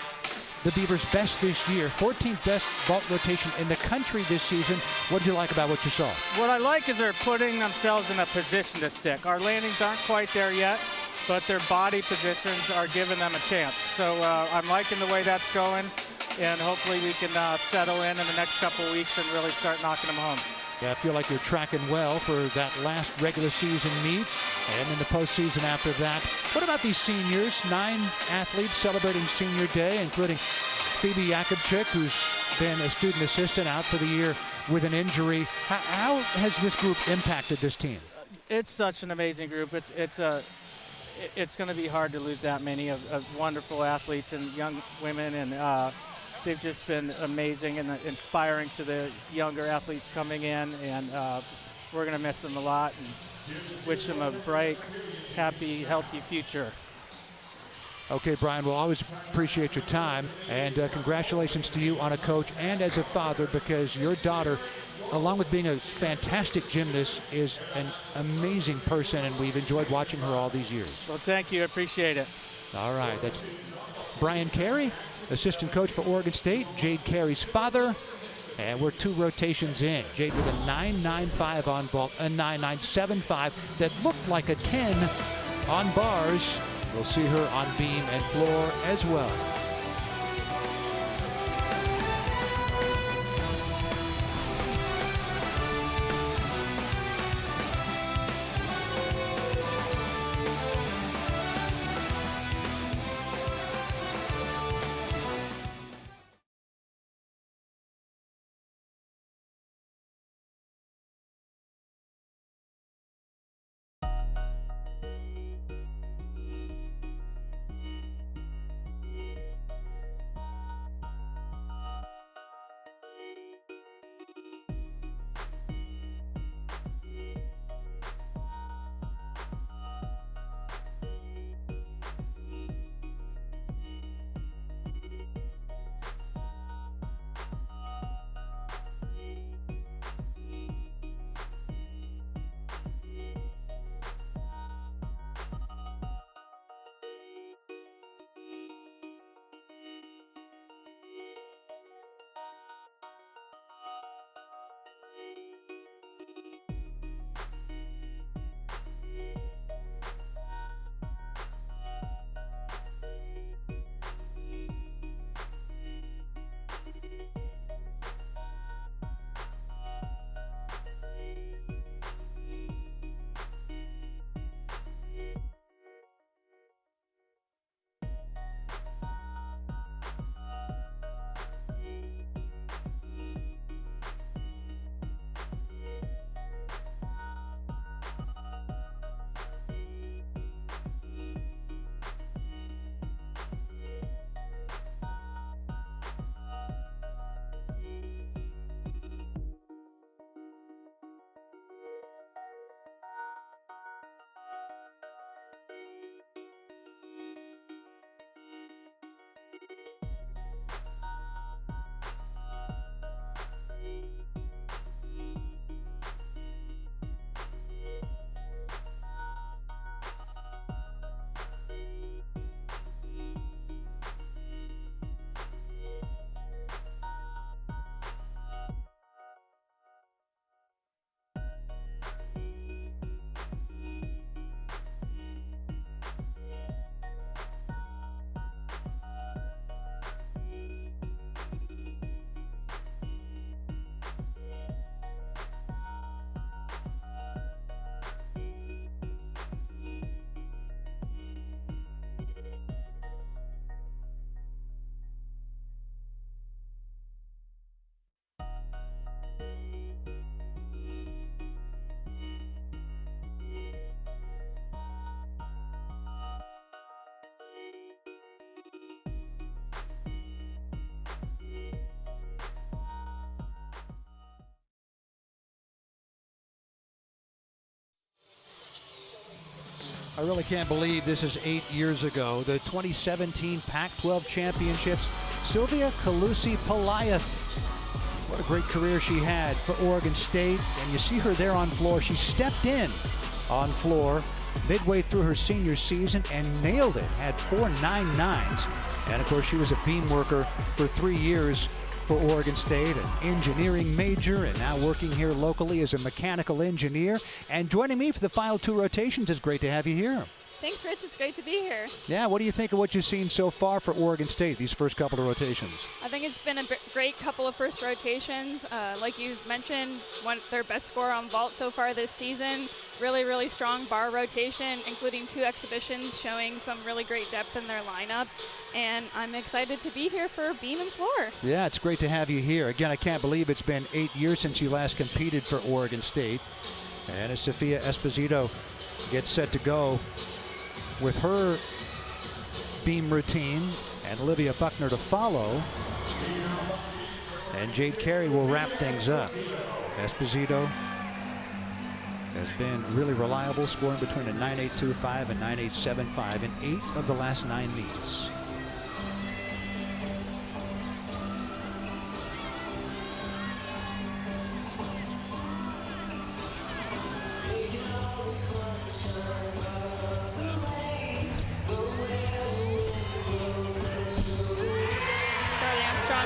the Beavers' best this year. 14th best vault rotation in the country this season. What did you like about what you saw? What I like is they're putting themselves in a position to stick. Our landings aren't quite there yet, but their body positions are giving them a chance. So I'm liking the way that's going, and hopefully we can settle in the next couple of weeks and really start knocking them home. Yeah, I feel like you're tracking well for that last regular season meet and in the postseason after that. What about these seniors? 9 athletes celebrating senior day, including Phoebe Yakubchik, who's been a student assistant out for the year with an injury. How has this group impacted this team? It's such an amazing group. It's going to be hard to lose that many of wonderful athletes and young women, and they've just been amazing and inspiring to the younger athletes coming in, and we're going to miss them a lot and wish them a bright, happy, healthy future. Okay, Brian, we'll always appreciate your time, and congratulations to you on a coach and as a father, because your daughter, along with being a fantastic gymnast, is an amazing person, and we've enjoyed watching her all these years. Well, thank you. I appreciate it. All right. That's Brian Carey, assistant coach for Oregon State, Jade Carey's father. And we're 2 rotations in. Jade with a 9.95 on vault, a 9.975 that looked like a 10 on bars. We'll see her on beam and floor as well. I really can't believe this is 8 years ago. The 2017 Pac-12 championships. Sophia Esposito. What a great career she had for Oregon State. And you see her there on floor. She stepped in on floor midway through her senior season and nailed it. Had 4 9.9s. And of course, she was a beam worker for 3 years for Oregon State, an engineering major, and now working here locally as a mechanical engineer. And joining me for the final 2 rotations, it's great to have you here. Thanks, Rich. It's great to be here. Yeah, what do you think of what you've seen so far for Oregon State, these first couple of rotations? I think it's been a great couple of first rotations. Like you mentioned, their best score on vault so far this season. Really, really strong bar rotation, including 2 exhibitions showing some really great depth in their lineup. And I'm excited to be here for beam and floor. Yeah, it's great to have you here. Again, I can't believe it's been 8 years since you last competed for Oregon State. And as Sophia Esposito gets set to go with her beam routine, and Olivia Buckner to follow. And Jade Carey will wrap things up. Esposito has been really reliable, scoring between a 9.825 and 9.875 in 8 of the last 9 meets.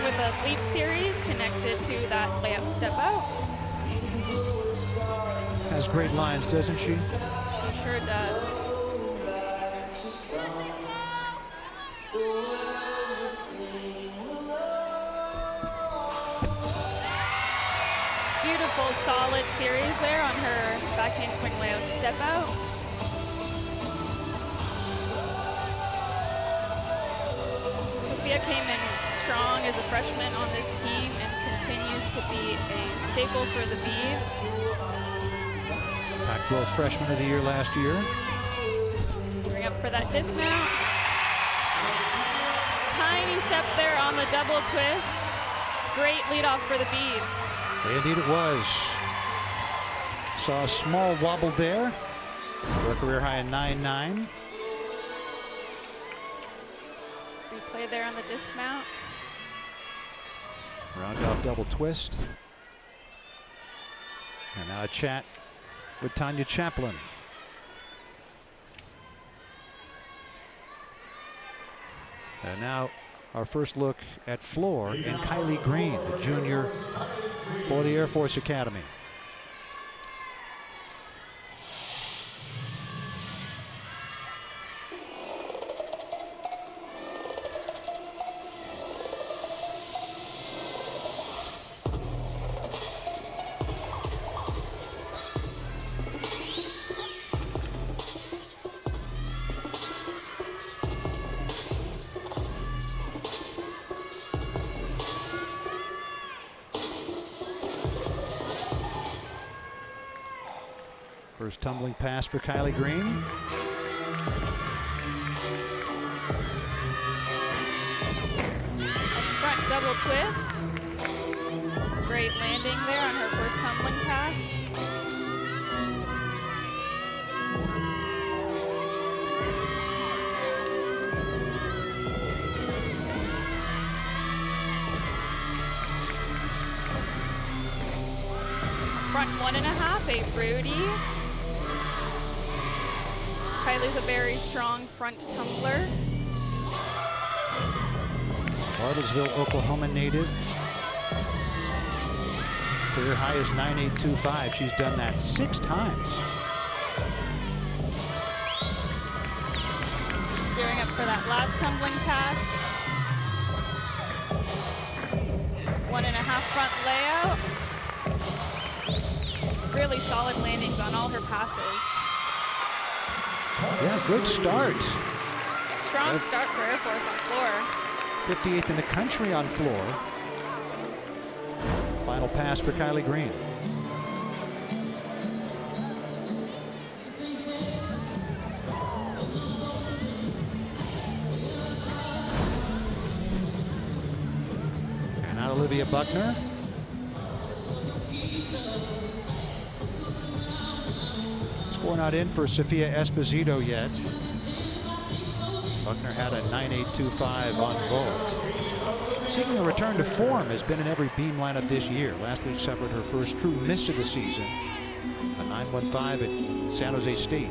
With a leap series connected to that layup step out. Has great lines, doesn't she? She sure does. Beautiful, solid series there on her backhand swing layout step out. Sophia came in strong as a freshman on this team and continues to be a staple for the Beavs. Pac-12 Freshman of the Year last year. Gearing up for that dismount. Tiny step there on the double twist. Great leadoff for the Beavs. Indeed it was. Saw a small wobble there. A career high in 9.9. Replay there on the dismount. Round off double twist. And now a chat with Tanya Chaplin. And now our first look at floor and Kaitlin Green, the junior for the Air Force Academy. First tumbling pass for Kaitlin Green. Front double twist. Great landing there on her first tumbling pass. Front 1.5, a Rudy. Kylie's a very strong front tumbler. Bartlesville, Oklahoma native. Career high is 9.825. She's done that 6 times. Gearing up for that last tumbling pass. 1.5 front layout. Really solid landings on all her passes. Yeah, good start. Strong start for Air Force on floor. 58th in the country on floor. Final pass for Kaitlin Green. And now Olivia Buckner. Score not in for Sophia Esposito yet. Buckner had a 9.825 on vault. Seeking a return to form, has been in every beam lineup this year. Last week suffered her first true miss of the season. A 9.15 at San Jose State.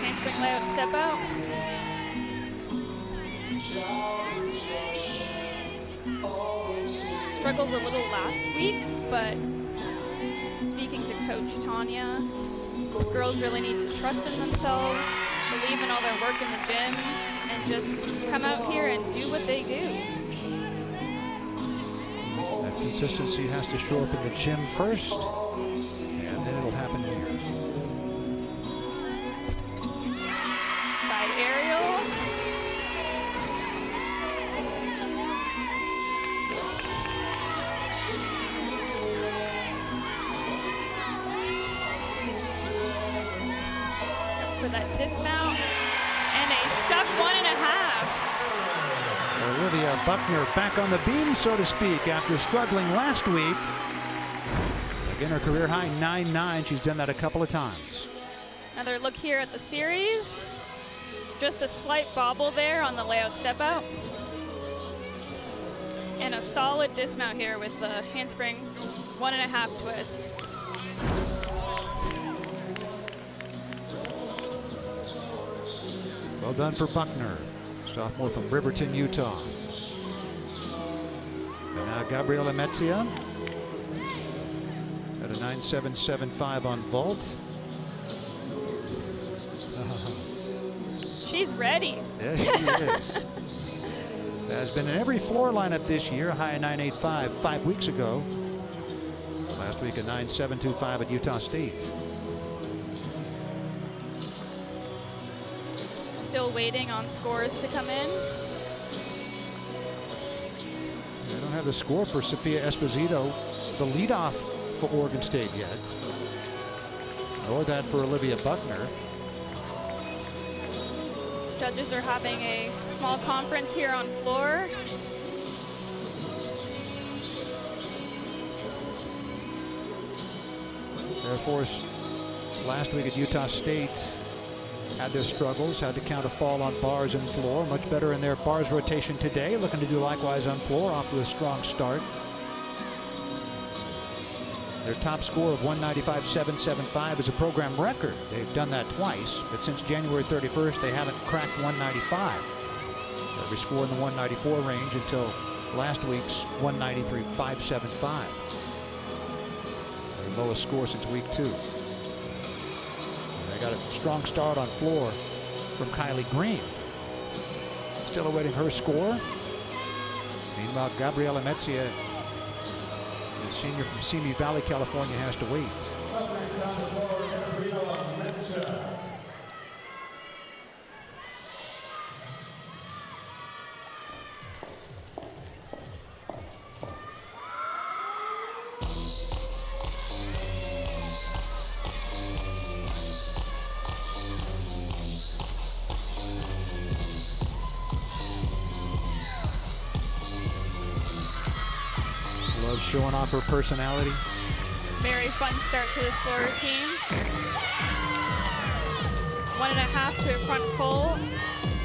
Handspring layout step out. Struggled a little last week, but speaking to Coach Tanya, girls really need to trust in themselves, believe in all their work in the gym, and just come out here and do what they do. That consistency has to show up in the gym first, and then it'll happen here. Aerial. For that dismount and a stuck 1.5. Olivia Buckner back on the beam, so to speak, after struggling last week. Again, her career high 9.9. She's done that a couple of times. Another look here at the series. Just a slight bobble there on the layout step out. And a solid dismount here with the handspring 1.5 twist. Well done for Buckner, sophomore from Riverton, Utah. And now Gabriela Metzia at a 9.775 on vault. She's ready. Yeah, she is. Has been in every floor lineup this year, high 9.85 5 weeks ago. Last week a 9.725 at Utah State. Still waiting on scores to come in. They don't have the score for Sophia Esposito, the leadoff for Oregon State yet. Nor that for Olivia Buckner. Judges are having a small conference here on floor. Air Force last week at Utah State had their struggles, had to count a fall on bars and floor. Much better in their bars rotation today, looking to do likewise on floor, off to a strong start. Their top score of 195.775 is a program record. They've done that twice, but since January 31st, they haven't cracked 195. Every score in the 194 range until last week's 193.575. Their lowest score since week 2. And they got a strong start on floor from Kylie Green. Still awaiting her score. Meanwhile, Gabriela Metzia, the senior from Simi Valley, California, has to wait. Loves showing off her personality. Very fun start to this floor routine. 1.5 to a front full.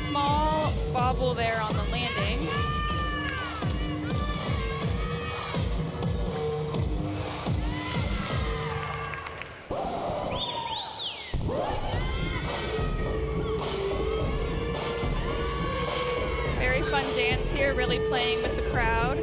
Small bobble there on the landing. Very fun dance here, really playing with the crowd.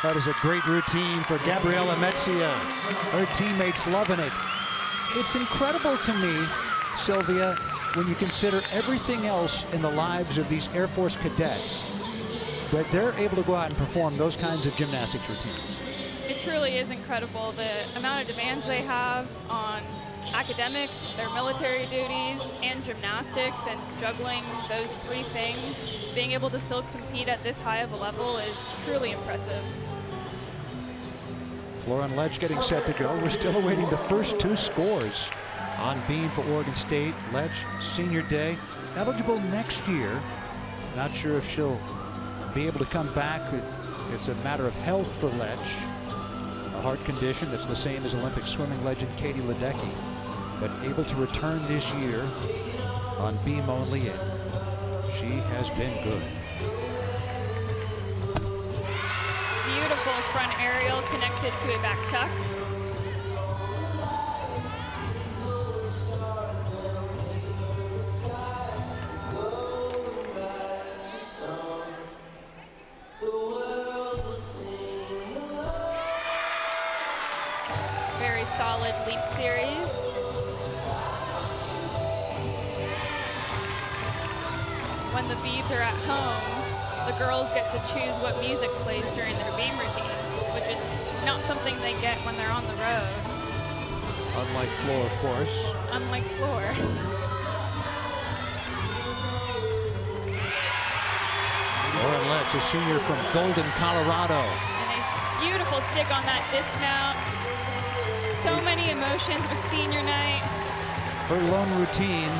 That is a great routine for Gabriela Metzia. Her teammates loving it. It's incredible to me, Sylvia, when you consider everything else in the lives of these Air Force cadets, that they're able to go out and perform those kinds of gymnastics routines. It truly is incredible, the amount of demands they have on academics, their military duties, and gymnastics, and juggling those three things. Being able to still compete at this high of a level is truly impressive. Lauren Letzsch getting set to go. We're still awaiting the first two scores on beam for Oregon State. Letzsch, senior day, eligible next year. Not sure if she'll be able to come back. It's a matter of health for Letzsch. A heart condition that's the same as Olympic swimming legend Katie Ledecky, but able to return this year on beam only, and she has been good. Beautiful front aerial connected to a back tuck. Very solid leap series. When the Beavs are at home, the girls get to choose what music plays during their beam routines, which is not something they get when they're on the road. Unlike floor, of course. Unlike floor. Lauren Letzsch, a senior from Golden, Colorado. And a beautiful stick on that dismount. So many emotions with senior night. Her lone routine,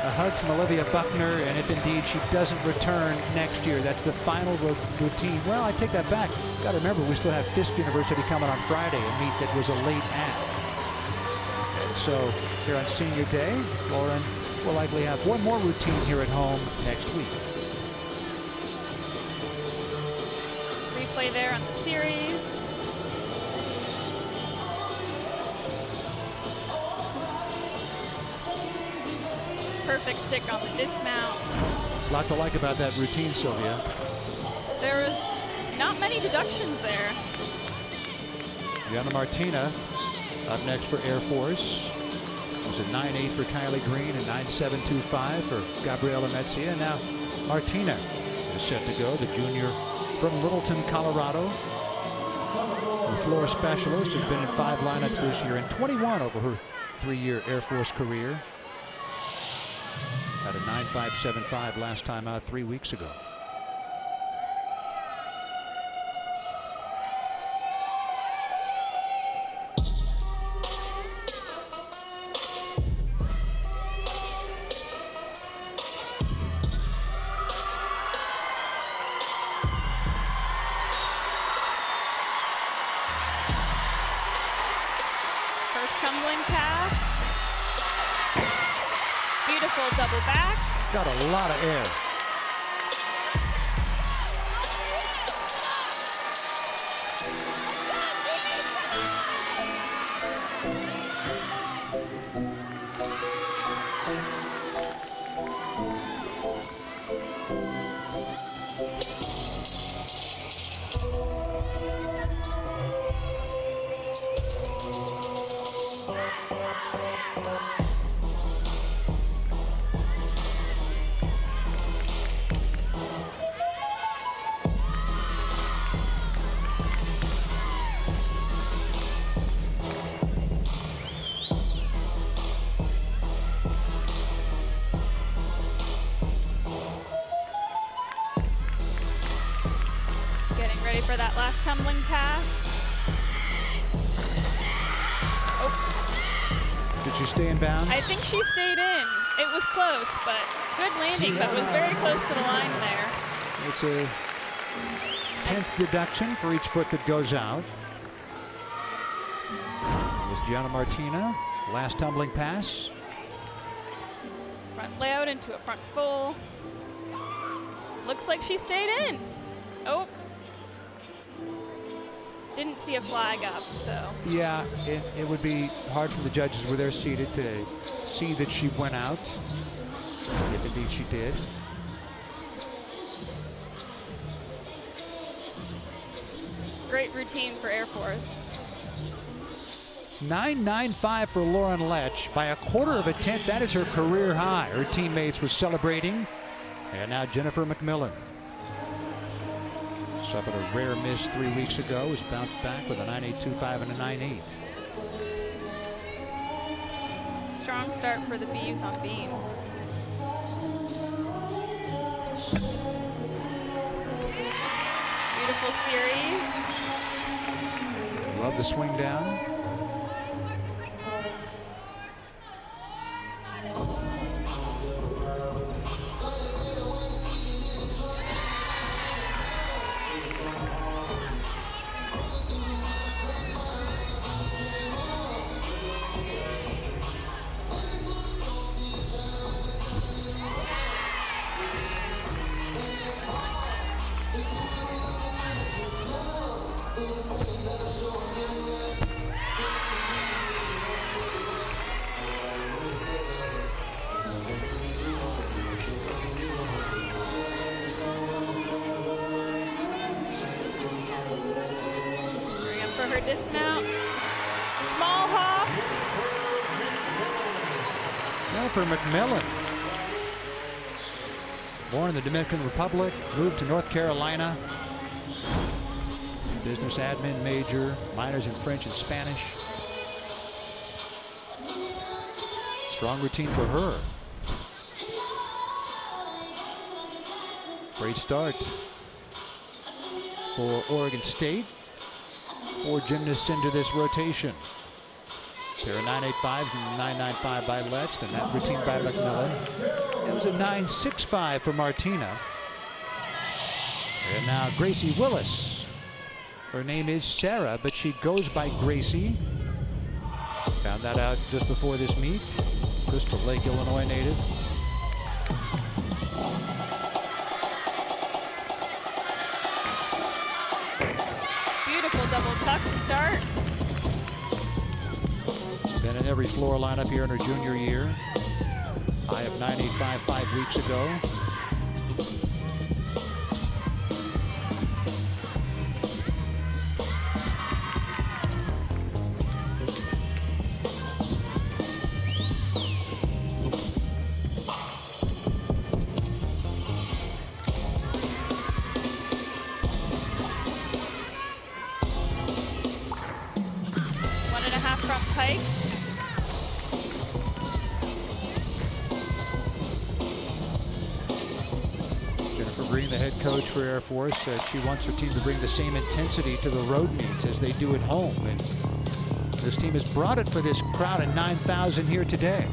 a hug from Olivia Buckner, and if indeed she doesn't return next year, that's the final routine. Well, I take that back. Got to remember, we still have Fisk University coming on Friday, a meet that was a late act. And so here on senior day, Lauren will likely have one more routine here at home next week. Replay there on the series. Perfect stick on the dismount. A lot to like about that routine, Sylvia. There was not many deductions there. Gianna Martina up next for Air Force. It was a 9.8 for Kylie Green and 9.725 for Gabriela Metzia. And now Martina is set to go, the junior from Littleton, Colorado. The floor specialist has been in 5 lineups this year and 21 over her 3-year Air Force career. Had a 9.575 last time out 3 weeks ago. First tumbling pass. Beautiful double back. Got a lot of air. For that last tumbling pass. Oh. Did she stay in bounds? I think she stayed in. It was close, but good landing, but was very close to the line there. It's a 10th deduction for each foot that goes out. It was Gianna Martina, last tumbling pass. Front layout into a front full. Looks like she stayed in. Oh. Didn't see a flag up, so. Yeah, it would be hard for the judges where they're seated to see that she went out, if indeed she did. Great routine for Air Force. 9.95 for Lauren Letzsch. By a quarter of a tenth, that is her career high. Her teammates were celebrating. And now Jennifer McMillan. Suffered a rare miss 3 weeks ago. Has bounced back with a 9.825 and a 9.8. Strong start for the Beavs on beam. Beautiful series. Love the swing down. Her dismount. Small hop. Now for McMillan. Born in the Dominican Republic, moved to North Carolina. Business admin major, minors in French and Spanish. Strong routine for her. Great start for Oregon State. 4 gymnasts into this rotation. There are 9.85s and 9.95 by Letzsch, and that routine by McMillan. It was a 9.65 for Martina. And now Gracie Willis. Her name is Sarah, but she goes by Gracie. Found that out just before this meet. Crystal Lake, Illinois native. Double tuck to start. Been in every floor lineup here in her junior year. High of 9.85 5 weeks ago. Front pike. Jennifer Green, the head coach for Air Force, said she wants her team to bring the same intensity to the road meets as they do at home. And this team has brought it for this crowd of 9,000 here today.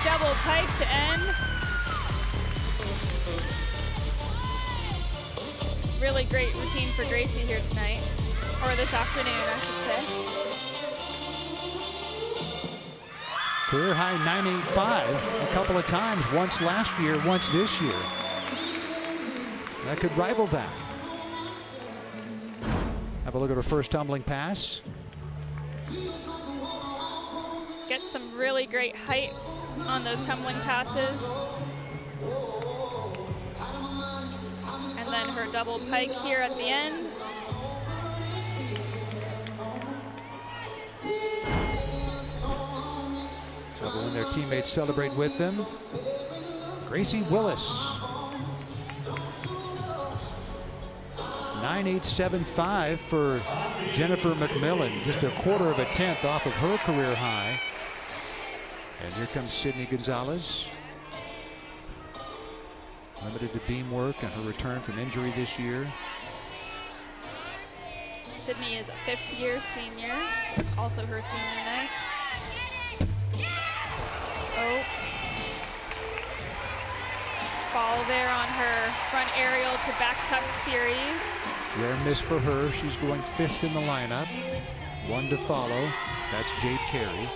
Double pike to end. Really great routine for Gracie here tonight, or this afternoon, I should say. Career high 9.85 a couple of times, once last year, once this year. That could rival that. Have a look at her first tumbling pass. Get some really great height on those tumbling passes. And then her double pike here at the end. So when their teammates celebrate with them. Gracie Willis. 9.875 for Jennifer McMillan. Just a quarter of a tenth off of her career high. And here comes Sydney Gonzalez. Limited to beam work and her return from injury this year. Sydney is a 5th-year senior. It's also her senior night. Oh. Fall there on her front aerial to back tuck series. Rare miss for her. She's going 5th in the lineup. 1 to follow. That's Jade Carey.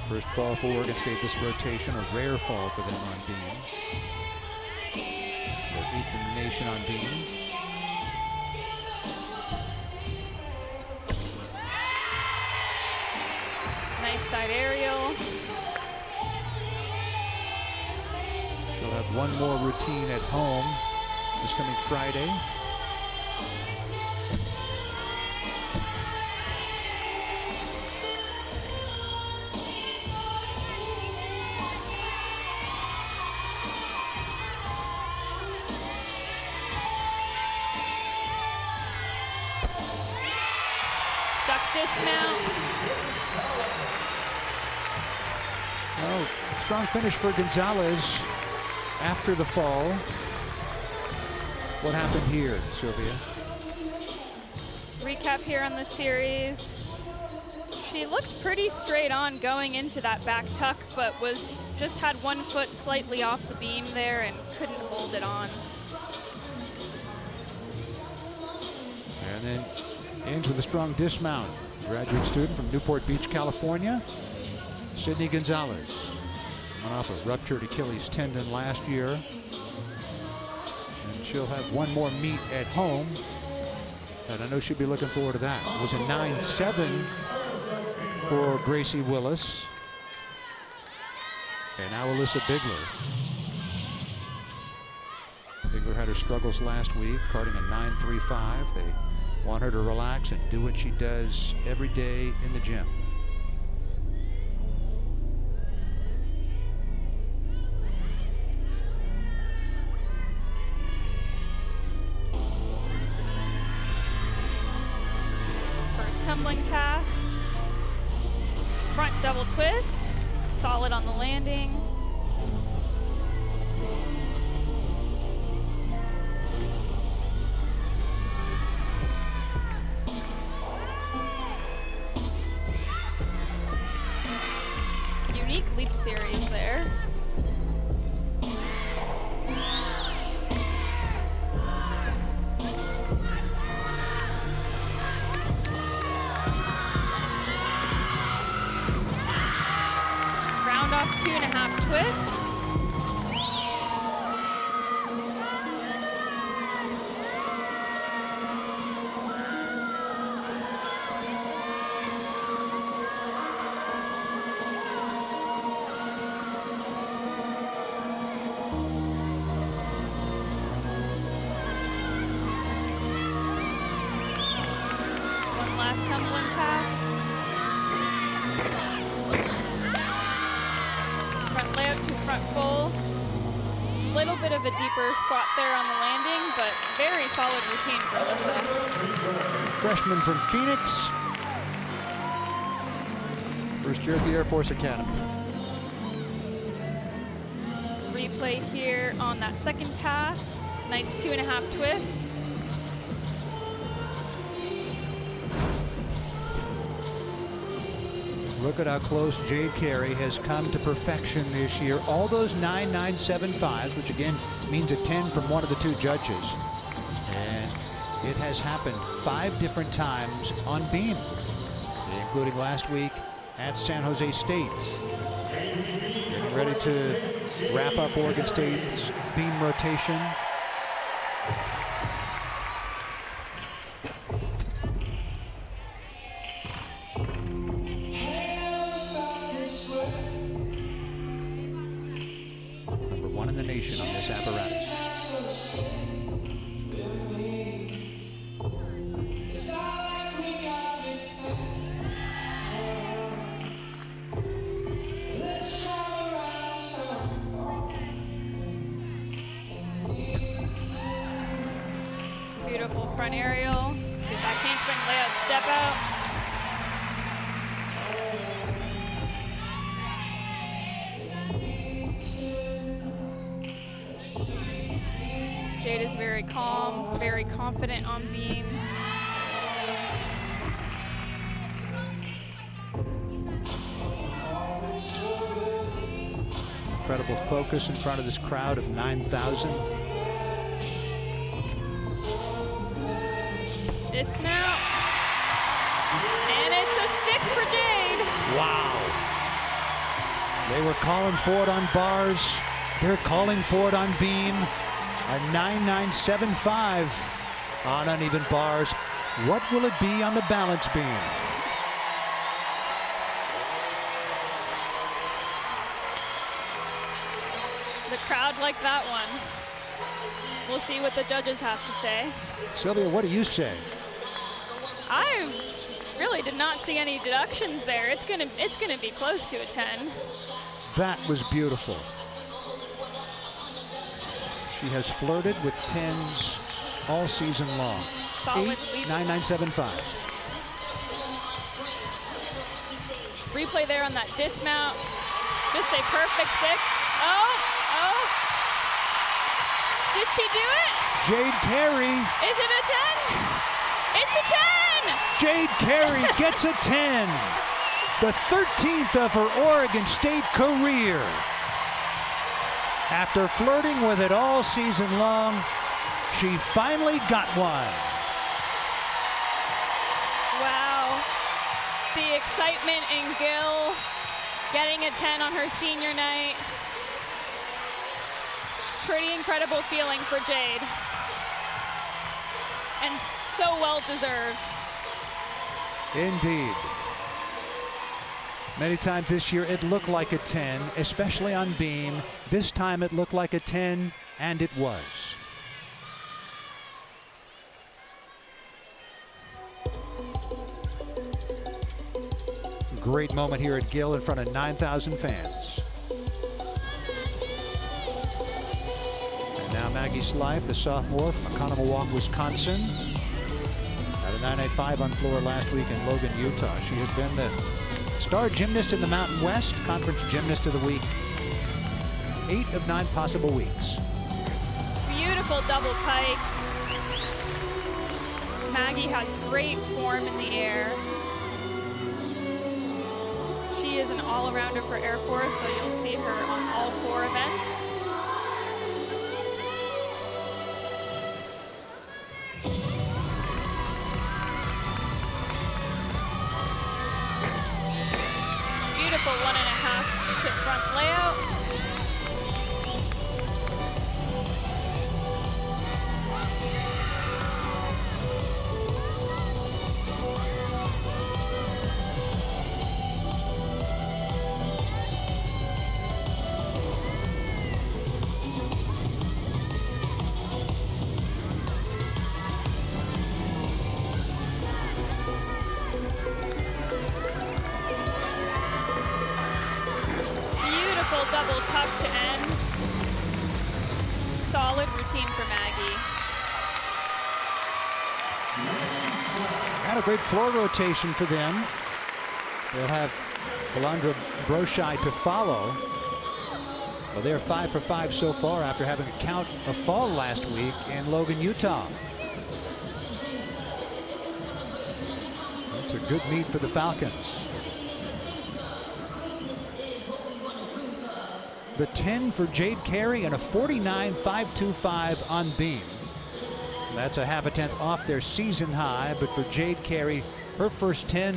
First fall for Oregon State this rotation, a rare fall for them on beam. They're 8th in the nation on beam. Nice side aerial. She'll have one more routine at home this coming Friday. Dismount. Oh, strong finish for Gonzalez after the fall. What happened here, Sylvia? Recap here on the series. She looked pretty straight on going into that back tuck, but just had one foot slightly off the beam there and couldn't hold it on. And then ends with a strong dismount. Graduate student from Newport Beach, California, Sydney Gonzalez. Went off a ruptured Achilles tendon last year. And she'll have one more meet at home. And I know she'll be looking forward to that. It was a 9-7 for Gracie Willis. And now Alyssa Bigler. Bigler had her struggles last week, carding a 9.35. They want her to relax and do what she does every day in the gym. First tumbling pass. Front double twist. Solid on the landing. Leap series there. Round off 2.5 twist. Tumbling pass. Front layout to front full. Little bit of a deeper squat there on the landing, but very solid routine for Alyssa. Freshman from Phoenix. First year at the Air Force Academy. Replay here on that second pass. Nice 2.5 twist. Look at how close Jade Carey has come to perfection this year. All those 9.975s, which again means a 10 from one of the two judges. And it has happened 5 different times on beam, including last week at San Jose State. Getting ready to wrap up Oregon State's beam rotation. In the nation on this apparatus. Beautiful front aerial to back handspring layout step out. Jade is very calm, very confident on beam. Incredible focus in front of this crowd of 9,000. Dismount. And it's a stick for Jade. Wow. They were calling for it on bars. They're calling for it on beam. A 9.975 on uneven bars. What will it be on the balance beam? The crowd liked that one. We'll see what the judges have to say. Sylvia, what do you say? I really did not see any deductions there. It's gonna be close to a 10. That was beautiful. She has flirted with 10s all season long. Solid 8.9975. Replay there on that dismount. Just a perfect stick. Oh. Did she do it? Jade Carey. Is it a 10? It's a 10! Jade Carey gets a 10. The 13th of her Oregon State career. After flirting with it all season long, she finally got one. Wow. The excitement in Gill, getting a 10 on her senior night. Pretty incredible feeling for Jade. And so well deserved. Indeed. Many times this year it looked like a 10, especially on beam. This time it looked like a 10, and it was. Great moment here at Gill in front of 9,000 fans. And now Maggie Slife, the sophomore from Oconomowoc, Wisconsin. Had a 9.85 on floor last week in Logan, Utah. She has been the star gymnast in the Mountain West, conference gymnast of the week. 8 of 9 possible weeks. Beautiful double pike. Maggie has great form in the air. She is an all-arounder for Air Force, so you'll see her on all 4 events. Beautiful 1.5 tip front layout. Double tuck to end. Solid routine for Maggie. And a great floor rotation for them. They'll have Belandra Broshai to follow. Well, they're 5 for 5 so far after having a count of fall last week in Logan, Utah. That's a good meet for the Falcons. The 10 for Jade Carey and a 49.525 on beam. That's a 0.5 tenth off their season high, but for Jade Carey, her first 10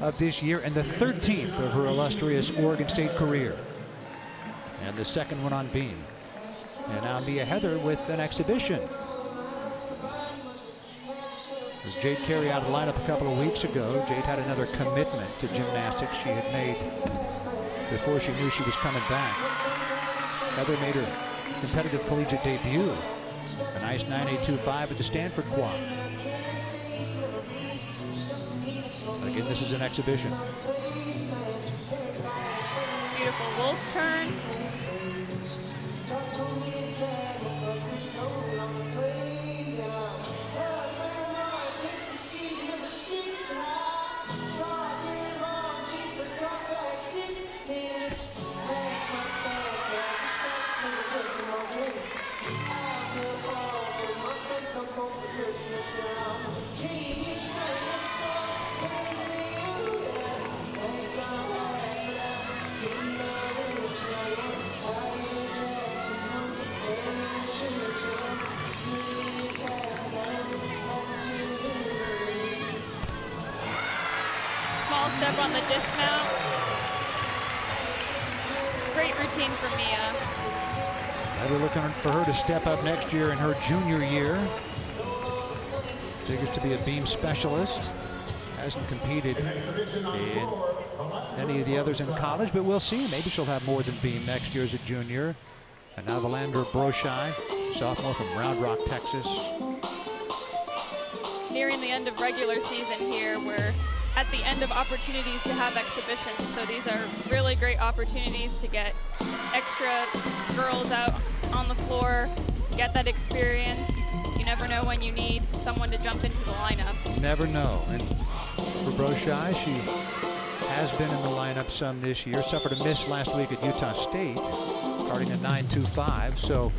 of this year and the 13th of her illustrious Oregon State career. And the second one on beam. And now Mia Heather with an exhibition. As Jade Carey out of the lineup a couple of weeks ago, Jade had another commitment to gymnastics she had made before she knew she was coming back. Heather made her competitive collegiate debut. A nice 9.825 at the Stanford quad. Again, this is an exhibition. Beautiful wolf turn. Step on the dismount. Great routine for Mia. We're looking for her to step up next year in her junior year. Figures to be a beam specialist. Hasn't competed in any of the others in college, but we'll see. Maybe she'll have more than beam next year as a junior. And now Valandra Broshai, sophomore from Round Rock, Texas. Nearing the end of regular season here, we're at the end of opportunities to have exhibitions. So these are really great opportunities to get extra girls out on the floor, get that experience. You never know when you need someone to jump into the lineup. Never know. And for Broshai, she has been in the lineup some this year. Suffered a miss last week at Utah State, starting at 9.25. So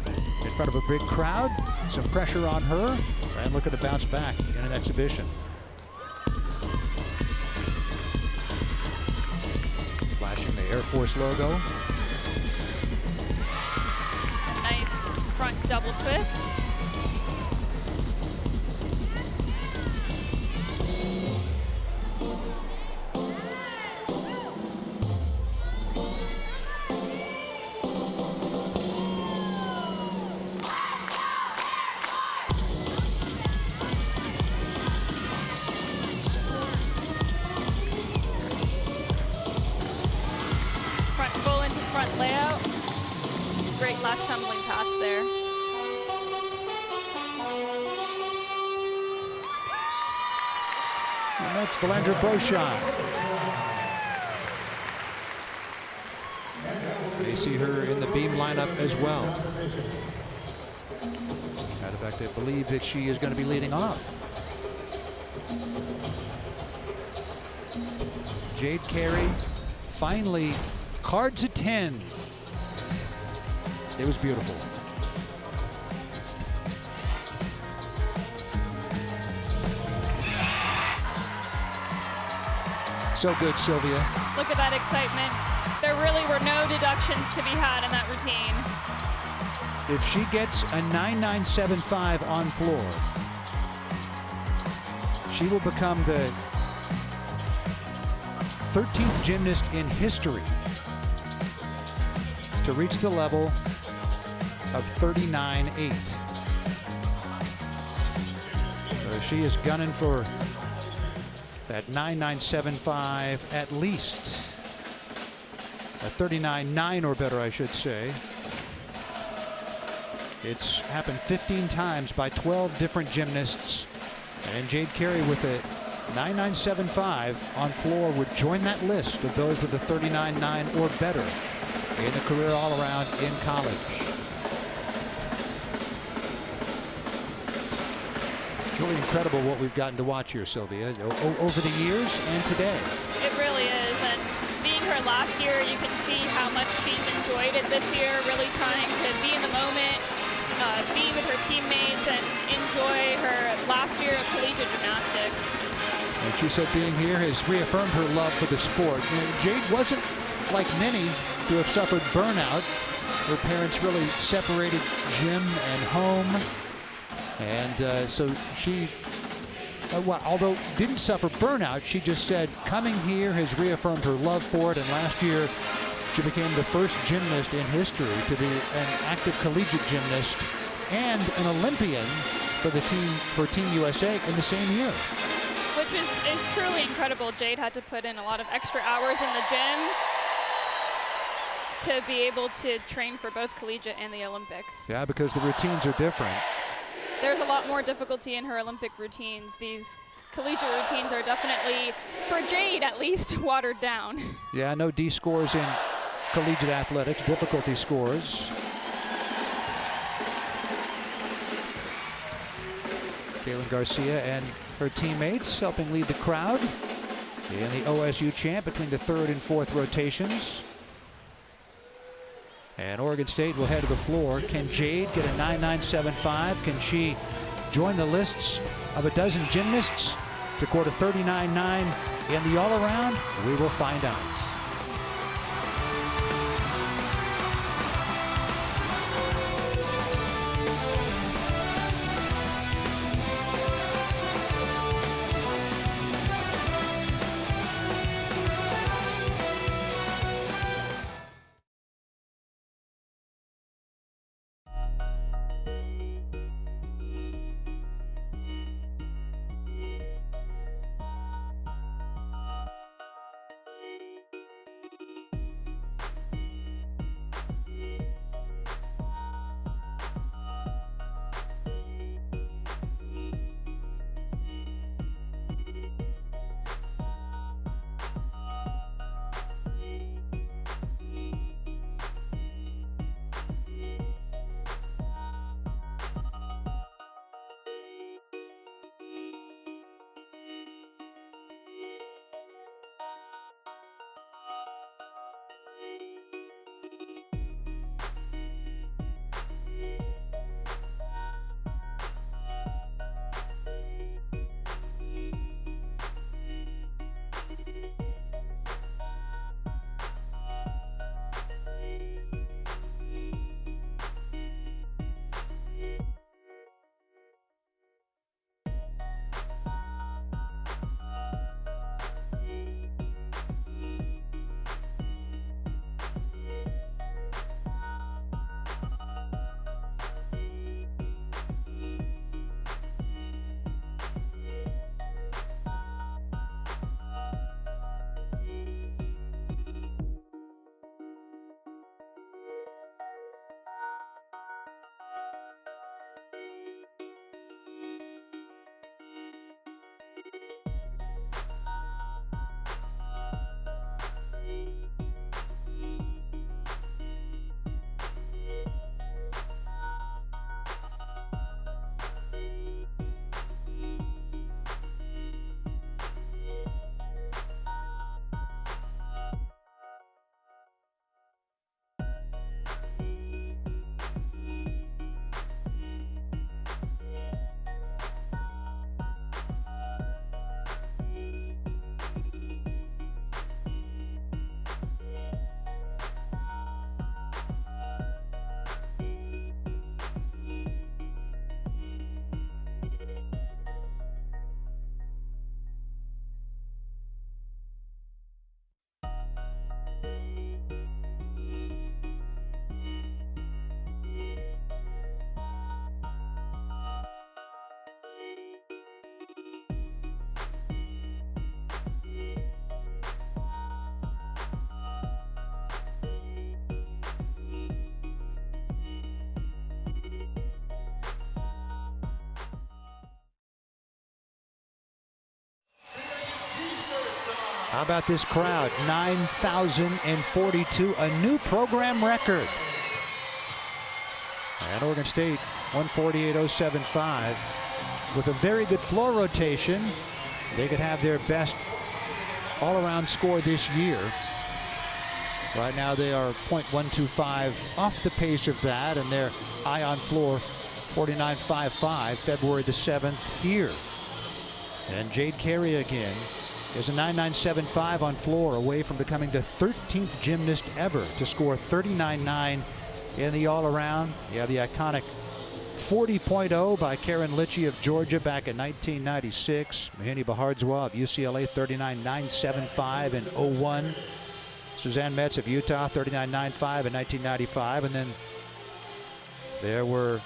in front of a big crowd, some pressure on her, and look at the bounce back in an exhibition. Flashing the Air Force logo. Nice front double twist. Layout. Great last tumbling pass there. And that's Valandra Broshai. They see her in the beam lineup as well. Matter of fact, I believe that she is going to be leading off. Jade Carey finally cards at 10. It was beautiful. So good, Sylvia. Look at that excitement. There really were no deductions to be had in that routine. If she gets a 9.975 on floor, she will become the 13th gymnast in history to reach the level of 39.8. So she is gunning for that 9.975 at least. A 39.9 or better, I should say. It's happened 15 times by 12 different gymnasts. And Jade Carey with a 9.975 on floor would join that list of those with a 39.9 or better in the career all around in college. It's really incredible what we've gotten to watch here, Sylvia, over the years and today. It really is, and being her last year, you can see how much she's enjoyed it this year, really trying to be in the moment, be with her teammates, and enjoy her last year of collegiate gymnastics. And she said being here has reaffirmed her love for the sport. You know, Jade wasn't like many who have suffered burnout. Her parents really separated gym and home. And so she, although didn't suffer burnout, she just said coming here has reaffirmed her love for it. And last year, she became the first gymnast in history to be an active collegiate gymnast and an Olympian for the team, for Team USA in the same year. Which is truly incredible. Jade had to put in a lot of extra hours in the gym to be able to train for both collegiate and the Olympics. Yeah, because the routines are different. There's a lot more difficulty in her Olympic routines. These collegiate routines are definitely, for Jade at least, watered down. Yeah, no D scores in collegiate athletics, difficulty scores. Kaitlin Garcia and her teammates helping lead the crowd in the OSU chant between the third and fourth rotations. And Oregon State will head to the floor. Can Jade get a 9.975? Can she join the lists of a dozen gymnasts to quote a 39.9 in the all-around? We will find out. How about this crowd? 9,042, a new program record. And Oregon State 148.075 with a very good floor rotation. They could have their best all-around score this year. Right now they are .125 off the pace of that, and they're high on floor 49.55, February the 7th here. And Jade Carey again is a 9.975 on floor, away from becoming the 13th gymnast ever to score 39.9 in the all-around. Yeah, the iconic 40.0 by Karen Letzsch of Georgia back in 1996. Mahini Bahardwaj of UCLA, 39.975 in 01. Suzanne Metz of Utah, 39.95 in 1995. And then there were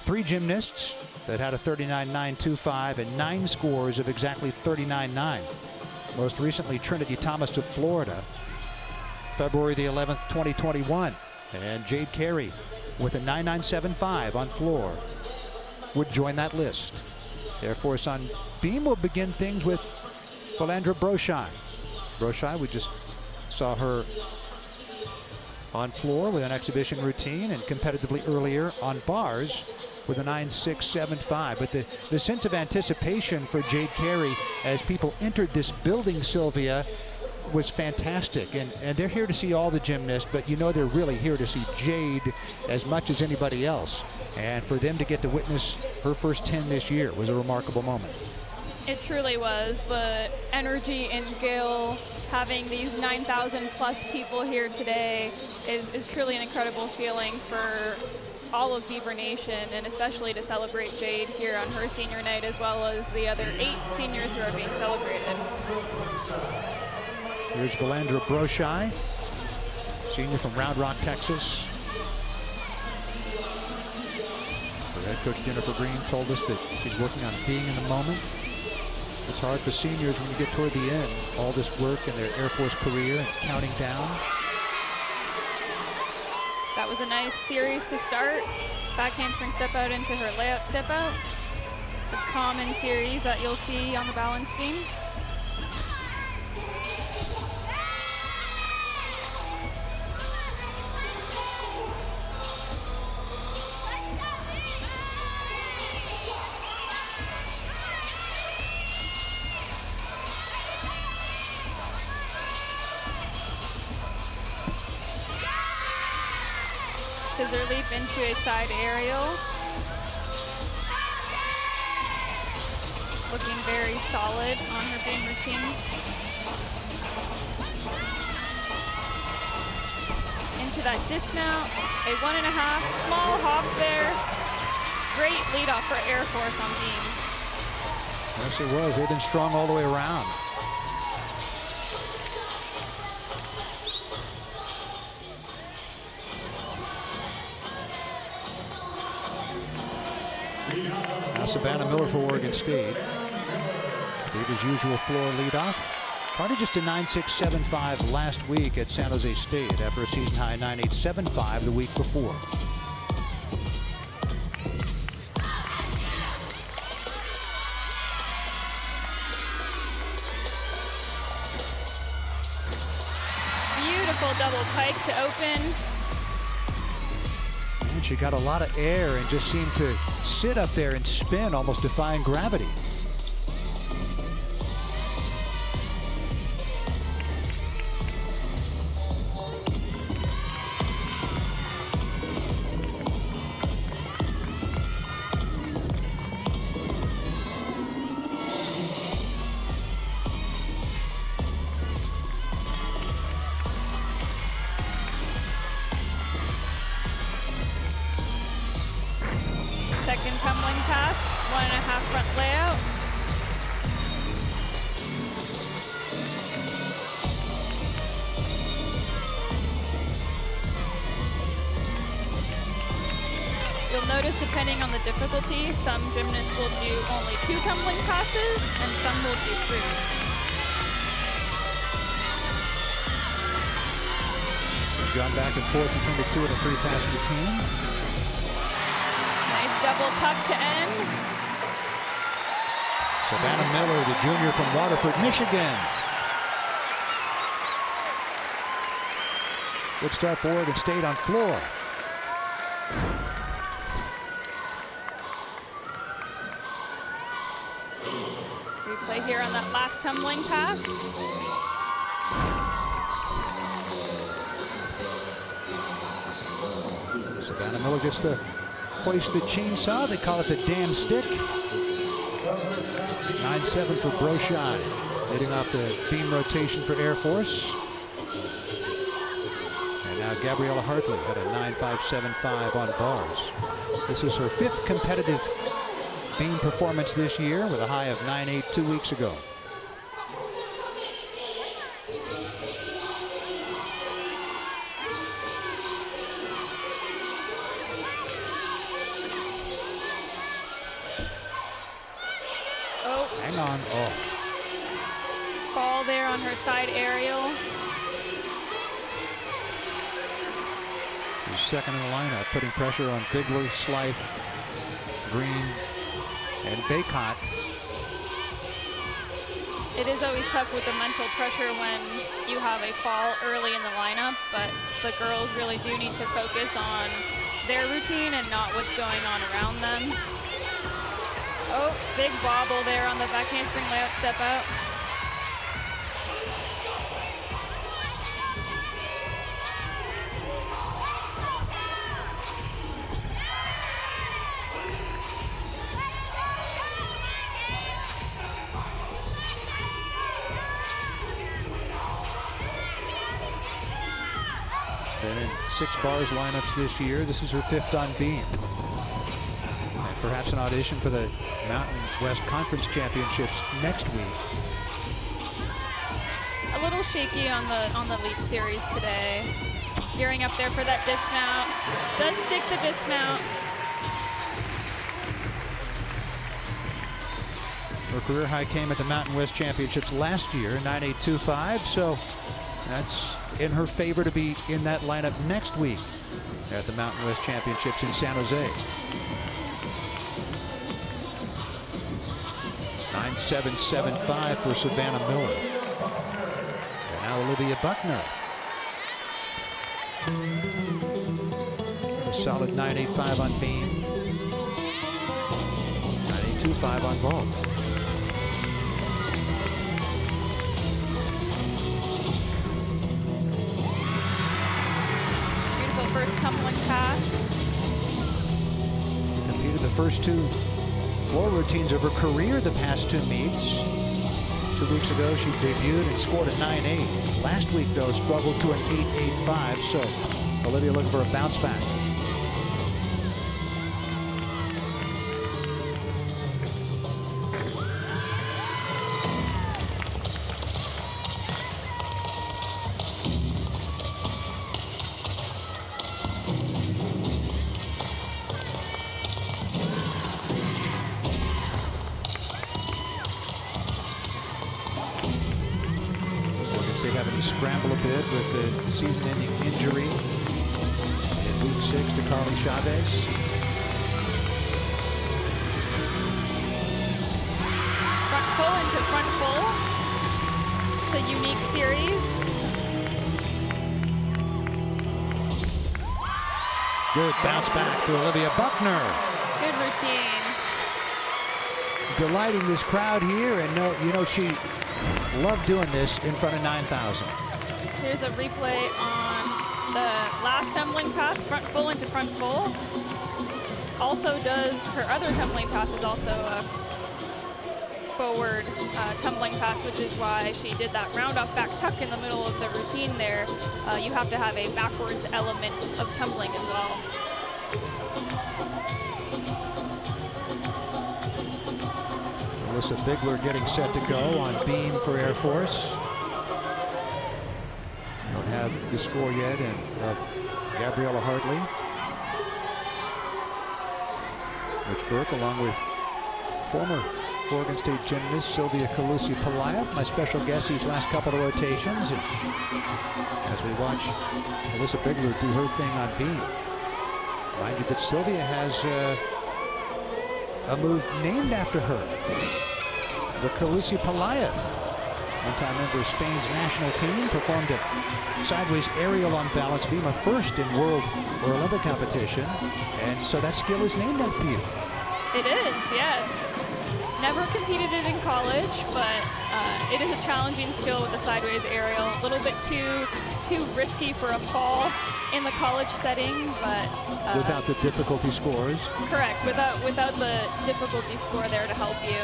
3 gymnasts that had a 39.925 and 9 scores of exactly 39.9. Most recently, Trinity Thomas of Florida, February the 11th, 2021. And Jade Carey with a 9.975 on floor would join that list. Air Force on beam will begin things with Valandra Broshai. Broshai, we just saw her on floor with an exhibition routine, and competitively earlier on bars with a 9.675. But the sense of anticipation for Jade Carey as people entered this building, Sylvia, was fantastic. And they're here to see all the gymnasts, but you know they're really here to see Jade as much as anybody else. And for them to get to witness her first 10 this year was a remarkable moment. It truly was. The energy in Gill, having these 9,000 plus people here today is truly an incredible feeling for all of Beaver Nation, and especially to celebrate Jade here on her senior night, as well as the other 8 seniors who are being celebrated. Here's Valandra Broshai, senior from Round Rock, Texas. Her head coach Jennifer Green told us that she's working on being in the moment. It's hard for seniors when you get toward the end, all this work in their Air Force career and counting down. That was a nice series to start. Back handspring step out into her layout step out. A common series that you'll see on the balance beam. Scissor leap into a side aerial. Looking very solid on her beam routine. Into that dismount, a 1.5, small hop there. Great lead off for Air Force on beam. Yes, it was. They've been strong all the way around. Now Savannah Miller for Oregon State. David's usual floor leadoff. Probably just a 9.675 last week at San Jose State after a season high 9.875 the week before. Beautiful double pike to open. And she got a lot of air and just seemed to sit up there and spin, almost defying gravity. Second tumbling pass, 1.5 front layout. You'll notice, depending on the difficulty, some gymnasts will do only 2 tumbling passes and some will do 3. We've gone back and forth between the 2 and a 3 pass routine. Double tuck to end. Savannah Miller, the junior from Waterford, Michigan. Good start for Oregon State on floor. Replay here on that last tumbling pass. Savannah Miller gets to hoist the chainsaw. They call it the damn stick. 9-7 for Broshai. Leading off the beam rotation for Air Force. And now Gabriella Hartley at a 9.575 on bars. This is her 5th competitive beam performance this year with a high of 9.8 2 weeks ago. Hang on. Oh. Fall there on her side aerial. She's second in the lineup, putting pressure on Bigler, Slife, Green, and Baycott. It is always tough with the mental pressure when you have a fall early in the lineup, but the girls really do need to focus on their routine and not what's going on around them. Oh, big bobble there on the back handspring layout step out. Been in 6 bars lineups this year. This is her 5th on beam. And perhaps an audition for the Mountain West Conference Championships next week. A little shaky on the leap series today. Gearing up there for that dismount. Does stick the dismount. Her career high came at the Mountain West Championships last year, 9.825. So that's in her favor to be in that lineup next week at the Mountain West Championships in San Jose. 9.775 for Savannah Miller. And now Olivia Buckner. A solid 9.85 on beam. 9.825 on vault. First tumbling pass. Competed the first 2 floor routines of her career the past 2 meets. 2 weeks ago she debuted and scored a 9.8. Last week though struggled to an 8.85, so Olivia looking for a bounce back. Having to scramble a bit with the season-ending injury in week 6 to Carly Chavez. Front full into front full. It's a unique series. Good bounce back for Olivia Buckner. Good routine. Delighting this crowd here, and you know she loved doing this in front of 9,000. Here's a replay on the last tumbling pass, front full into front full. Also does her other tumbling pass is also a forward tumbling pass, which is why she did that round off back tuck in the middle of the routine there. You have to have a backwards element of tumbling as well. Alyssa Bigler getting set to go on beam for Air Force. Don't have the score yet of Gabriella Hartley. Rich Burke along with former Oregon State gymnast Sophia Esposito, my special guest these last couple of rotations. And as we watch Alyssa Bigler do her thing on beam. Mind you that Sylvia has a move named after her, the Esposito. one-time member of Spain's national team, performed a sideways aerial on balance beam, a first in world or Olympic competition. And so that skill is named after you. It is, yes. Never competed it in college, but it is a challenging skill with the sideways aerial. A little bit too risky for a fall in the college setting, but without the difficulty scores. Correct, without the difficulty score there to help you.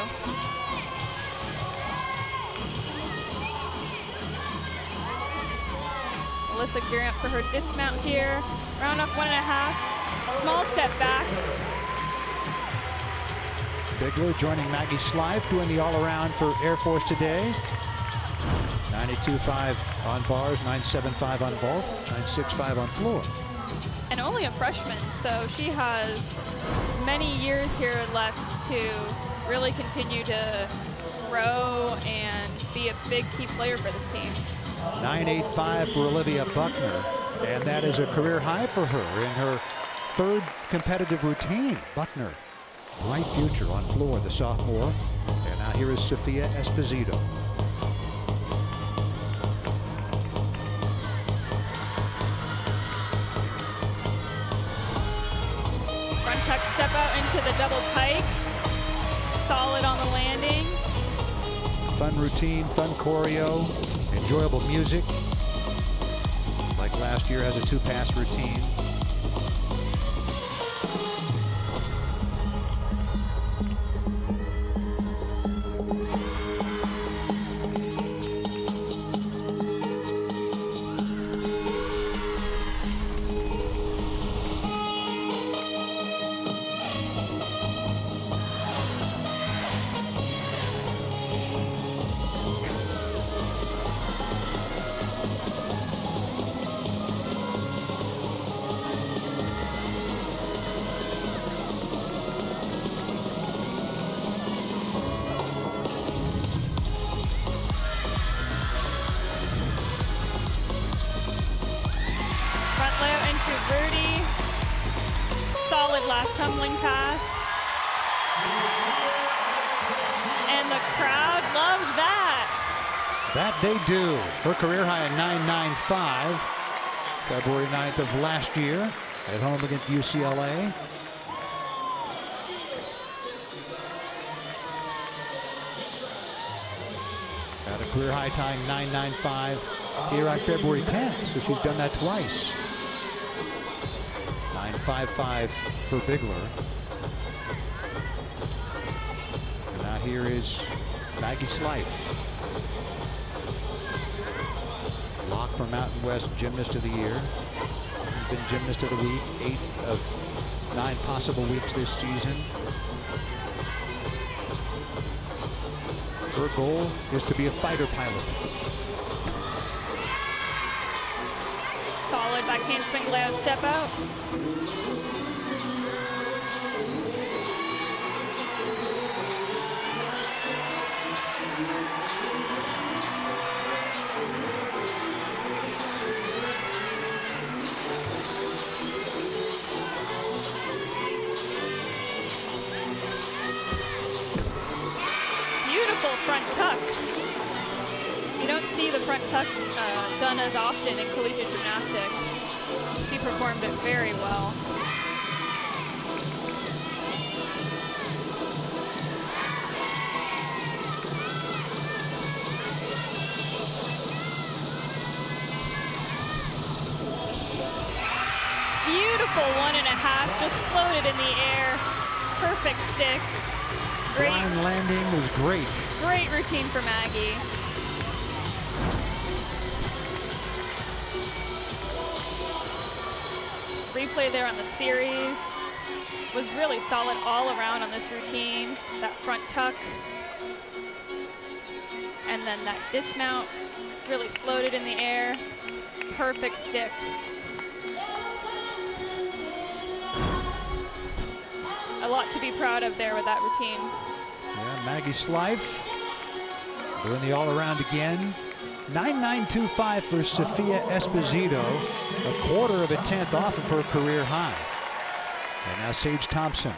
Alyssa gearing up for her dismount here. Round off 1.5. Small step back. Bigler joining Maggie Slive doing the all-around for Air Force today. 92.5 on bars, 9.75 on vault, 9.65 on floor. And only a freshman, so she has many years here left to really continue to grow and be a big key player for this team. 9.85 for Olivia Buckner, and that is a career high for her in her third competitive routine. Buckner, bright future on floor, the sophomore. And now here is Sophia Esposito. Front tuck step out into the double pike. Solid on the landing. Fun routine, fun choreo, enjoyable music. Like last year, has a 2-pass routine. Last tumbling pass. And the crowd loved that. That they do. Her career high at 9.95. February 9th of last year at home against UCLA. Got a career high tying 9.95 here on February 10th. So she's done that twice. 9.55 for Bigler. And now here is Maggie Slife. Lock for Mountain West Gymnast of the Year. She's been Gymnast of the Week 8 of 9 possible weeks this season. Her goal is to be a fighter pilot. Solid back handspring layout step out. Beautiful front tuck. You don't see the front tuck done as often in collegiate gymnastics. She performed it very well. Beautiful 1.5, just floated in the air. Perfect stick. Great. Blind landing was great. Great routine for Maggie. Replay there on the series. Was really solid all around on this routine. That front tuck. And then that dismount really floated in the air. Perfect stick. A lot to be proud of there with that routine. Yeah, Maggie Slife doing the all-around again. 9.925 for Sophia Esposito, a quarter of a tenth off of her career high. And now Sage Thompson.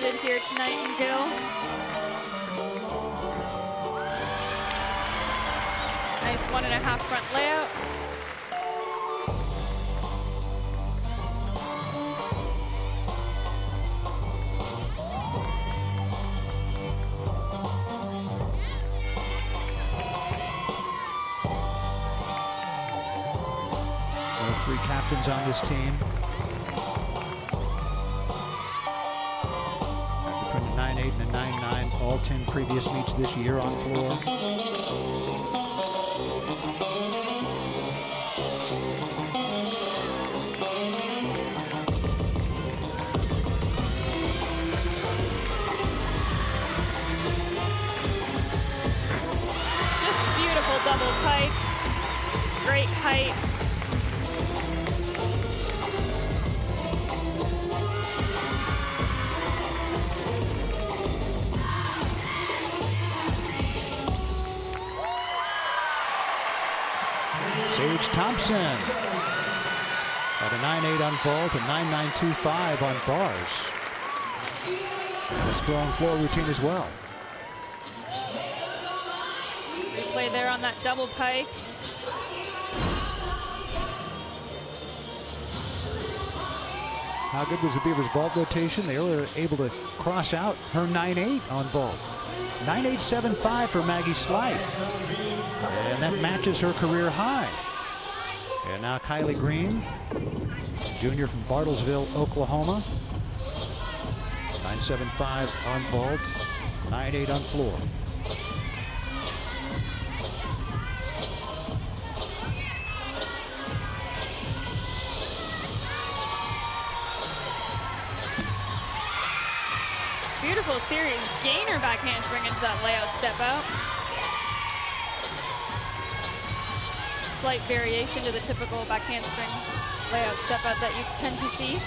excited here tonight in Gill. Nice 1.5 front layout. There are 3 captains on this team. Between the 9-8 and the 9-9, all 10 previous meets this year on floor. Just beautiful double pike. Great height. Sage Thompson at a 9-8 on vault, a 9-9-2-5 on bars. A strong floor routine as well. Replay there on that double pike. How good was the Beavers' vault rotation? They were able to cross out her 9-8 on vault. 9-8-7-5 for Maggie Slife. And that matches her career high. And now Kylie Green, junior from Bartlesville, Oklahoma. 9-7-5 on vault, 9-8 on floor. Beautiful series. Gainer back handspring into that layout step out. Slight variation to the typical back handspring layout step out that you tend to see.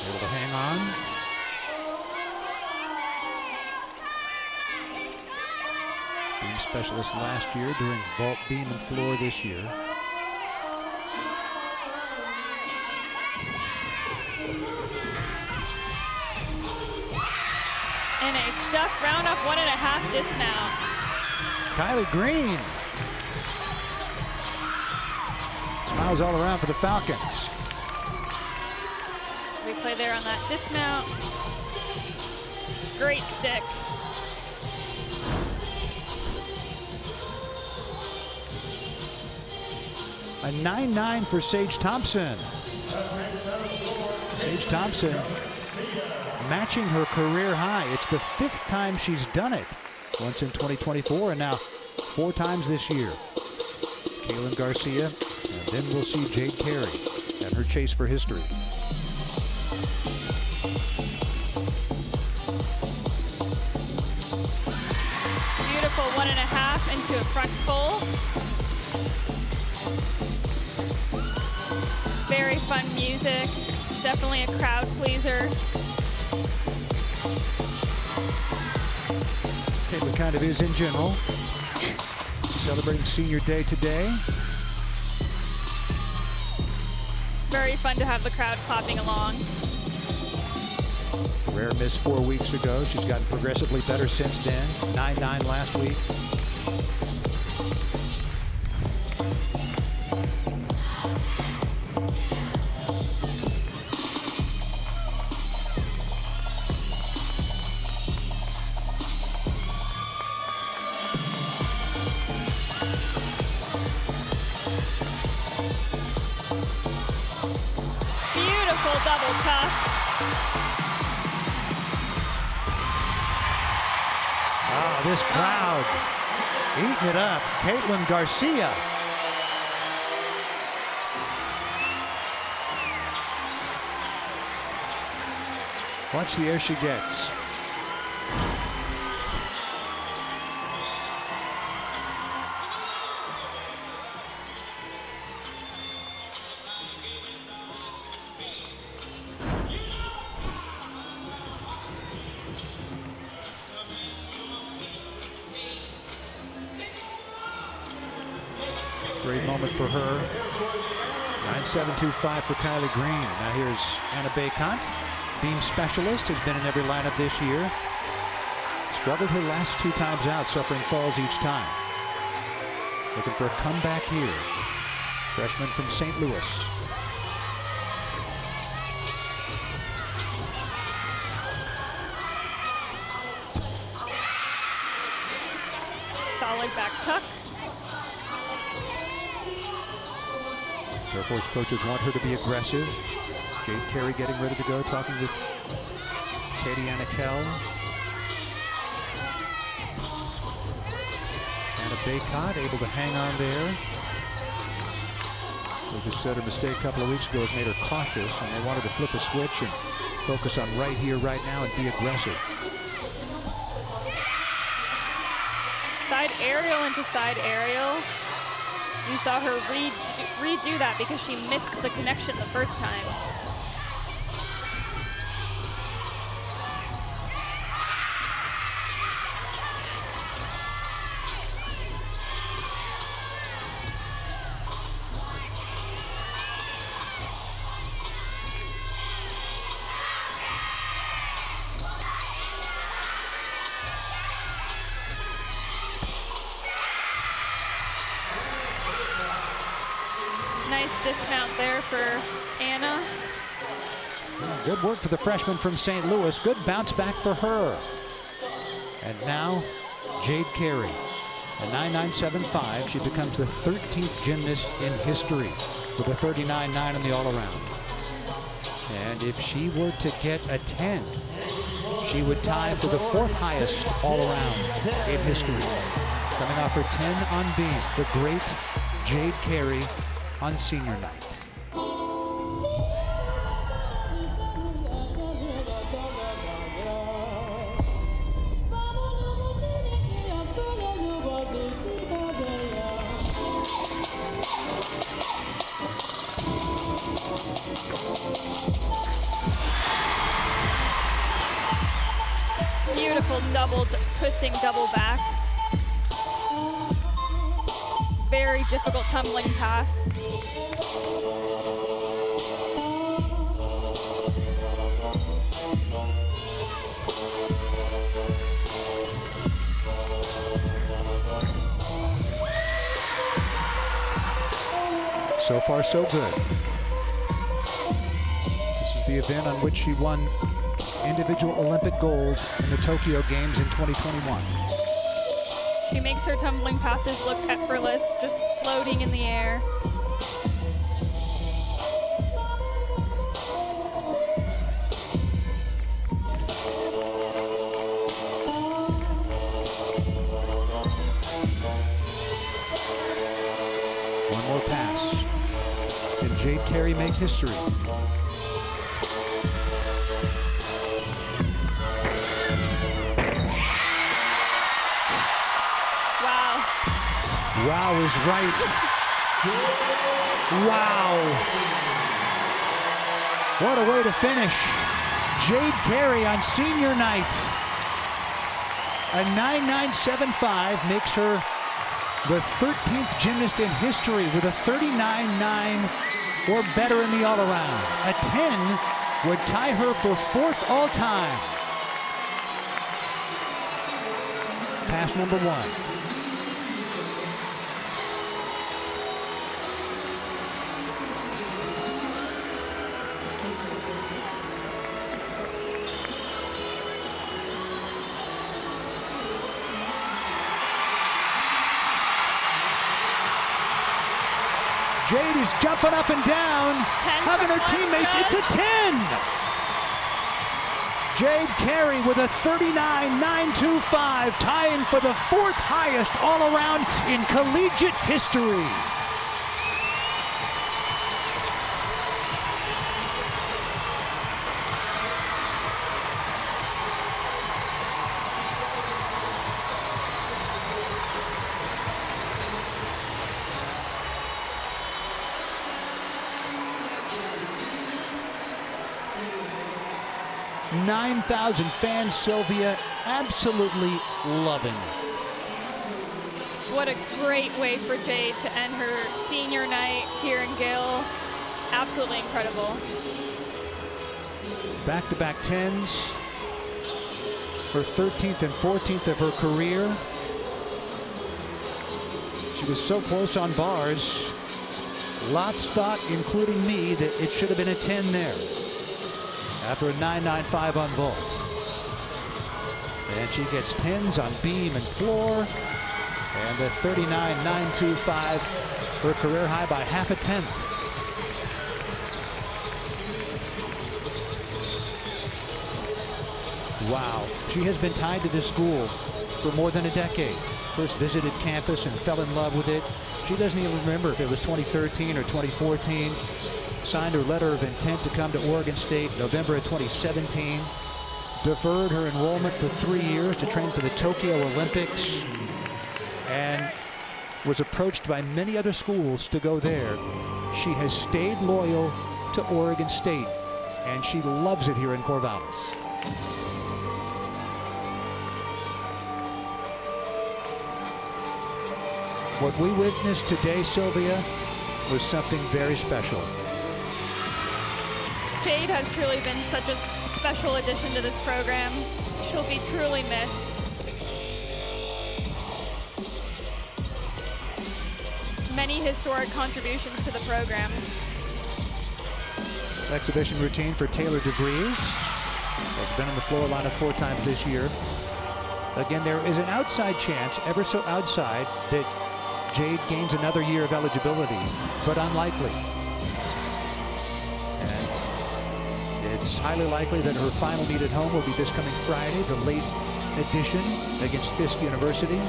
Able to hang on. Beam specialist last year, doing vault, beam, and floor this year. And a stuck round off 1.5 dismount. Kylie Green. Smiles all around for the Falcons. Replay there on that dismount. Great stick. A 9-9 for Sage Thompson. Sage Thompson matching her career high. It's the 5th time she's done it. Once in 2024 and now 4 times this year. Kaitlin Garcia, and then we'll see Jade Carey and her chase for history. Beautiful 1.5 into a front full. Very fun music. Definitely a crowd pleaser. Kaitlin kind of is in general. Celebrating senior day today. Very fun to have the crowd clapping along. Rare miss 4 weeks ago. She's gotten progressively better since then. 9-9 last week. Beautiful double tuck. Oh, this crowd eating it up. Kaitlin Garcia. Watch the air she gets. Great moment for her. 9.725 for Kylie Green. Now here's Anna Baycott, beam specialist, has been in every lineup this year. Struggled her last 2 times out, suffering falls each time. Looking for a comeback here. Freshman from St. Louis. Solid back tuck. Air Force coaches want her to be aggressive. Jade Carey getting ready to go, talking with Katie Anakel. Anna Baycott able to hang on there. They just said her mistake a couple of weeks ago has made her cautious, and they wanted to flip a switch and focus on right here, right now, and be aggressive. Side aerial into side aerial. You saw her redo that because she missed the connection the first time. Nice dismount there for Anna. Good work for the freshman from St. Louis. Good bounce back for her. And now, Jade Carey. At 9.975, she becomes the 13th gymnast in history with a 39.9 in the all-around. And if she were to get a 10, she would tie for the 4th highest all-around in history. Coming off her 10 on beam, the great Jade Carey on senior night. Beautiful twisting double back. Very difficult tumbling pass. So far, so good. This is the event on which she won individual Olympic gold in the Tokyo Games in 2021. She makes her tumbling passes look effortless, just floating in the air. One more pass. Can Jade Carey make history? Wow is right. Wow. What a way to finish. Jade Carey on senior night. A 9.975 makes her the 13th gymnast in history with a 39.9 or better in the all-around. A 10 would tie her for 4th all-time. Pass number 1. Jade is jumping up and down, hugging her teammates. It's a 10! Jade Carey with a 39.925, tying for the 4th highest all-around in collegiate history. (9,000 fans, Sylvia, absolutely loving it. What a great way for Jade to end her senior night here in Gill. Absolutely incredible. Back-to-back 10s. Her 13th and 14th of her career. She was so close on bars. Lots thought, including me, that it should have been a 10 there. After a 9.95 on vault. And she gets 10s on beam and floor. And a 39.925, her career high by half a tenth. Wow, she has been tied to this school for more than a decade. First visited campus and fell in love with it. She doesn't even remember if it was 2013 or 2014. Signed her letter of intent to come to Oregon State November of 2017. Deferred her enrollment for 3 years to train for the Tokyo Olympics. And was approached by many other schools to go there. She has stayed loyal to Oregon State, and she loves it here in Corvallis. What we witnessed today, Sylvia, was something very special. Jade has truly been such a special addition to this program. She'll be truly missed. Many historic contributions to the program. Exhibition routine for Taylor DeVries. Has been on the floor lineup 4 times this year. Again, there is an outside chance, ever so outside, that Jade gains another year of eligibility, but unlikely. And it's highly likely that her final meet at home will be this coming Friday, the late edition against Fisk University.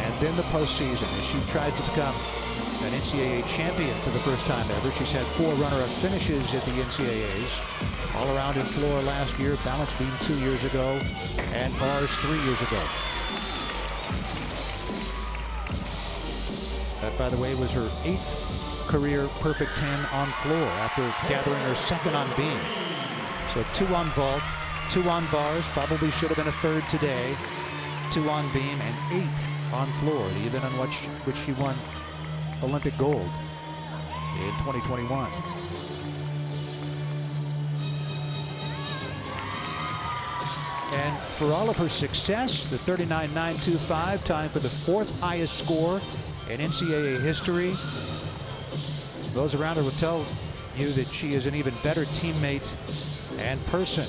And then the postseason as she tries to become an NCAA champion for the first time ever. She's had 4 runner-up finishes at the NCAAs. All around in floor last year, balance beam 2 years ago, and bars 3 years ago. That, by the way, was her 8th career perfect 10 on floor after gathering her 2nd on beam. So 2 on vault, 2 on bars, probably should have been a 3rd today. 2 on beam and 8 on floor, the event on which she won Olympic gold in 2021. And for all of her success, the 39.925, time for the 4th highest score in NCAA history. Those around her will tell you that she is an even better teammate and person.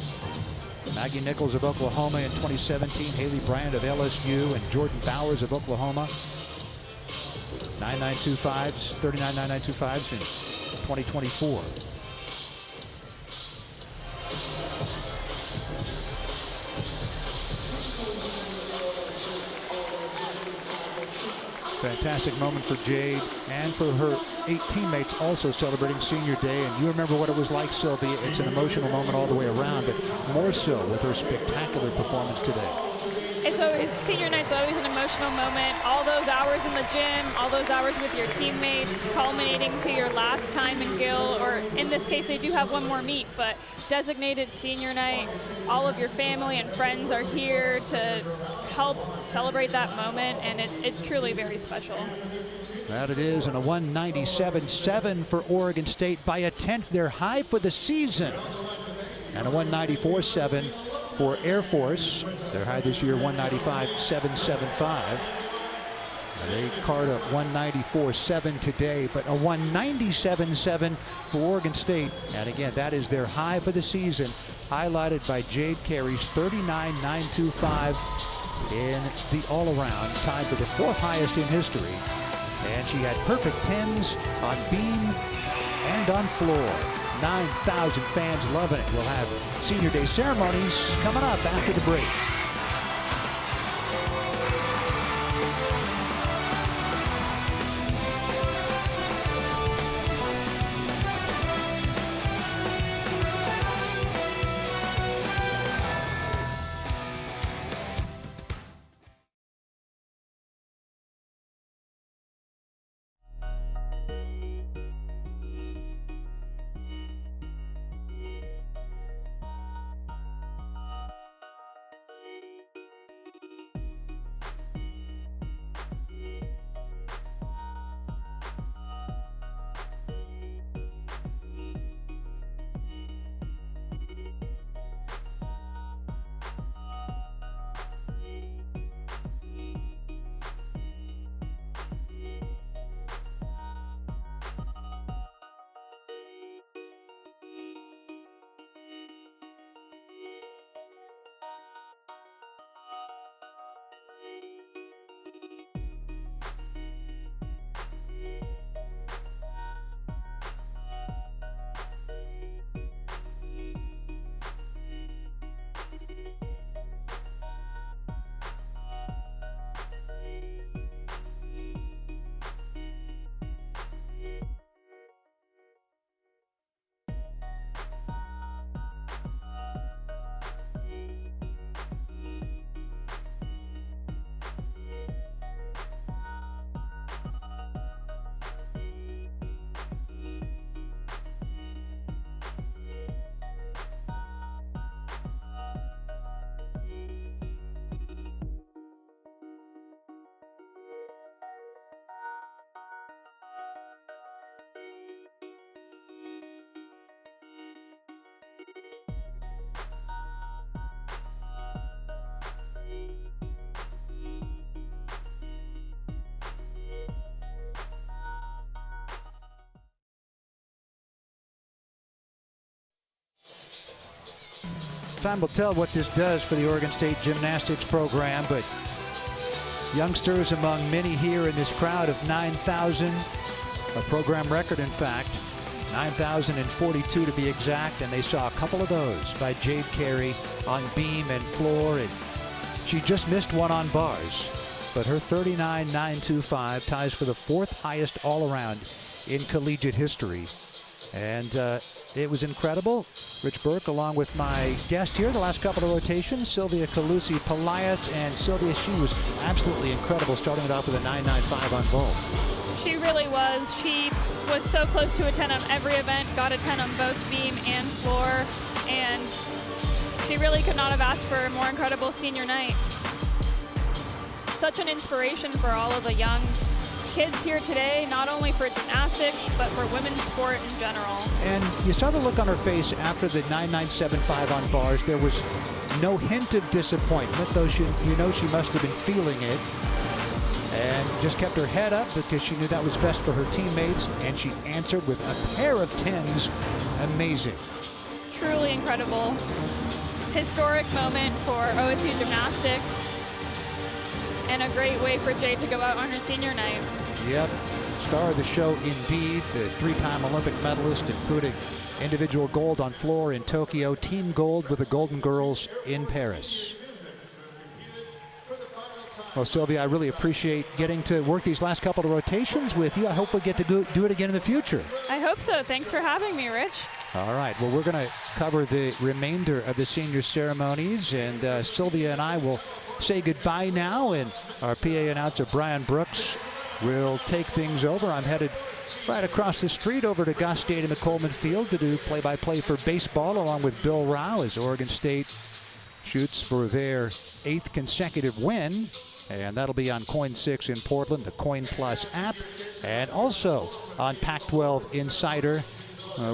Maggie Nichols of Oklahoma in 2017, Haley Bryant of LSU, and Jordan Bowers of Oklahoma. 9.925s, 39.925s in 2024. Fantastic moment for Jade and for her 8 teammates also celebrating senior day. And you remember what it was like, Sylvia. It's an emotional moment all the way around, but more so with her spectacular performance today. It's always, senior night's always an emotional moment. All those hours in the gym, all those hours with your teammates, culminating to your last time in Gill, or in this case, they do have one more meet, but designated senior night. All of your family and friends are here to help celebrate that moment, and it's truly very special. That it is, and a 197.7 for Oregon State by a 10th, their high for the season. And a 194.7 for Air Force, their high this year, 195.775. They card a 194.7 today, but a 197.7 for Oregon State. And again, that is their high for the season, highlighted by Jade Carey's 39.925 in the all-around, tied for the 4th highest in history. And she had perfect 10s on beam and on floor. 9,000 fans loving it. We'll have senior day ceremonies coming up after the break. time will tell what this does for the Oregon State gymnastics program, but youngsters among many here in this crowd of 9,000, a program record, in fact, 9,042 to be exact, and they saw a couple of those by Jade Carey on beam and floor, and she just missed one on bars, but her 39.925 ties for the 4th highest all-around in collegiate history, and it was incredible. Rich Burke, along with my guest here, the last couple of rotations, Sophia Esposito, and Sylvia, she was absolutely incredible, starting it off with a 9.95 on vault. She really was. She was so close to a 10 on every event, got a 10 on both beam and floor, and she really could not have asked for a more incredible senior night. Such an inspiration for all of the young kids here today, not only for gymnastics, but for women's sport in general. And you saw the look on her face after the 9.975 on bars. There was no hint of disappointment, though she must have been feeling it. And just kept her head up because she knew that was best for her teammates, and she answered with a pair of 10s. Amazing. Truly incredible. Historic moment for OSU gymnastics, and a great way for Jade to go out on her senior night. Yep, star of the show indeed, the 3-time Olympic medalist, including individual gold on floor in Tokyo, team gold with the Golden Girls in Paris. Well, Sylvia, I really appreciate getting to work these last couple of rotations with you. I hope we get to do it again in the future. I hope so. Thanks for having me, Rich. All right. Well, we're going to cover the remainder of the senior ceremonies, and Sylvia and I will say goodbye now, and our PA announcer, Brian Brooks, will take things over. I'm headed right across the street over to Goss Stadium at Coleman Field to do play-by-play for baseball, along with Bill Rao, as Oregon State shoots for their 8th consecutive win. And that'll be on Coin 6 in Portland, the Coin Plus app, and also on Pac-12 Insider.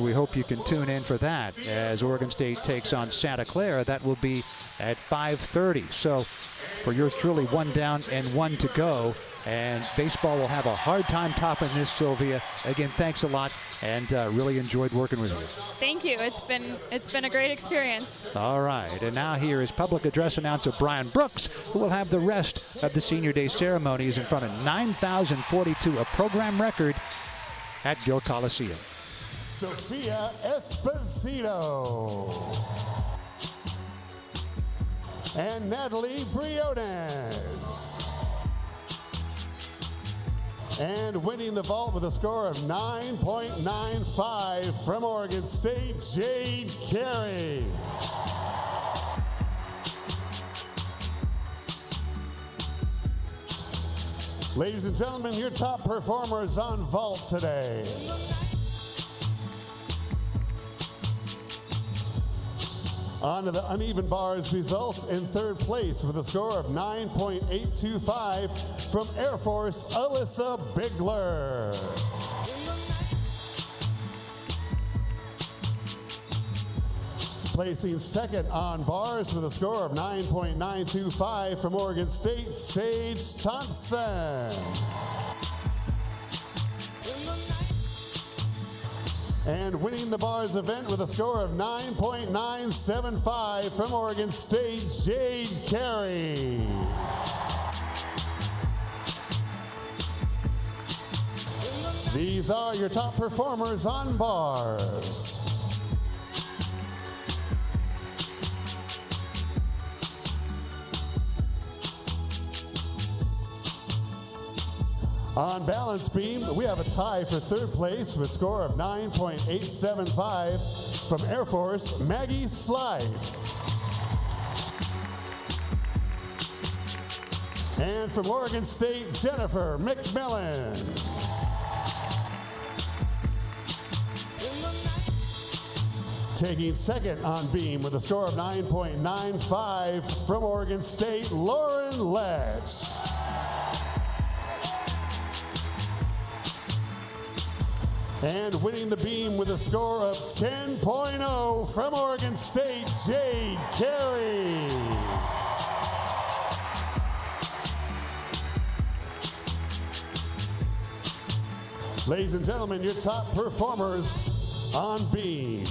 We hope you can tune in for that as Oregon State takes on Santa Clara. That will be at 5:30. So for yours truly, 1 down and 1 to go. And baseball will have a hard time topping this, Sylvia. Again, thanks a lot, and really enjoyed working with you. Thank you. It's been a great experience. All right, and now here is public address announcer Brian Brooks, who will have the rest of the Senior Day ceremonies in front of 9,042, a program record at Gill Coliseum. Sophia Esposito and Natalie Briones. And winning the vault with a score of 9.95 from Oregon State, Jade Carey. Ladies and gentlemen, your top performers on vault today. On to the uneven bars results. In 3rd place with a score of 9.825 from Air Force, Alyssa Bigler. Placing 2nd on bars with a score of 9.925 from Oregon State, Sage Thompson. And winning the bars event with a score of 9.975 from Oregon State, Jade Carey. These are your top performers on bars. On balance beam, we have a tie for 3rd place with a score of 9.875 from Air Force, Maggie Slife. And from Oregon State, Jennifer McMillan. Taking 2nd on beam with a score of 9.95 from Oregon State, Lauren Letzsch. And winning the beam with a score of 10.0 from Oregon State, Jade Carey. Ladies and gentlemen, your top performers on beam.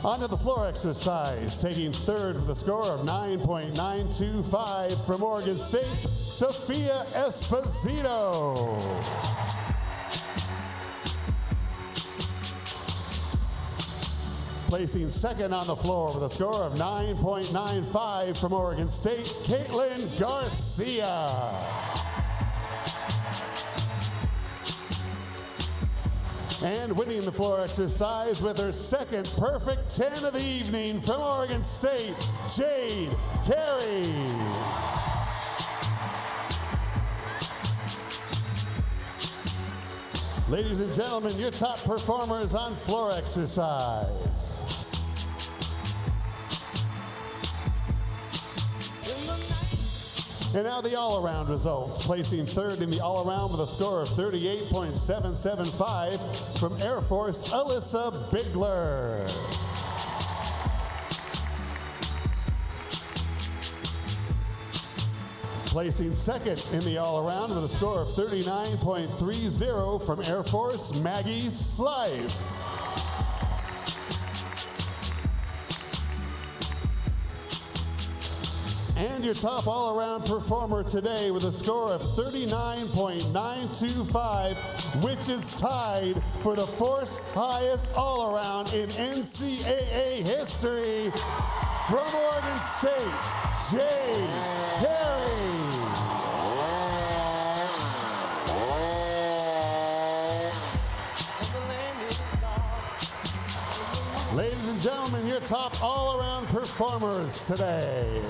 On to the floor exercise, taking third with a score of 9.925 from Oregon State, Sophia Esposito. Placing second on the floor with a score of 9.95 from Oregon State, Kaitlin Garcia. And winning the floor exercise with her second perfect 10 of the evening from Oregon State, Jade Carey. Ladies and gentlemen, your top performers on floor exercise. And now the all-around results. Placing third in the all-around with a score of 38.775 from Air Force, Alyssa Bigler. Placing second in the all-around with a score of 39.30 from Air Force, Maggie Slife. And your top all-around performer today with a score of 39.925, which is tied for the fourth highest all-around in NCAA history, from Oregon State, Jade Carey. Ladies and gentlemen, your top all-around performers today.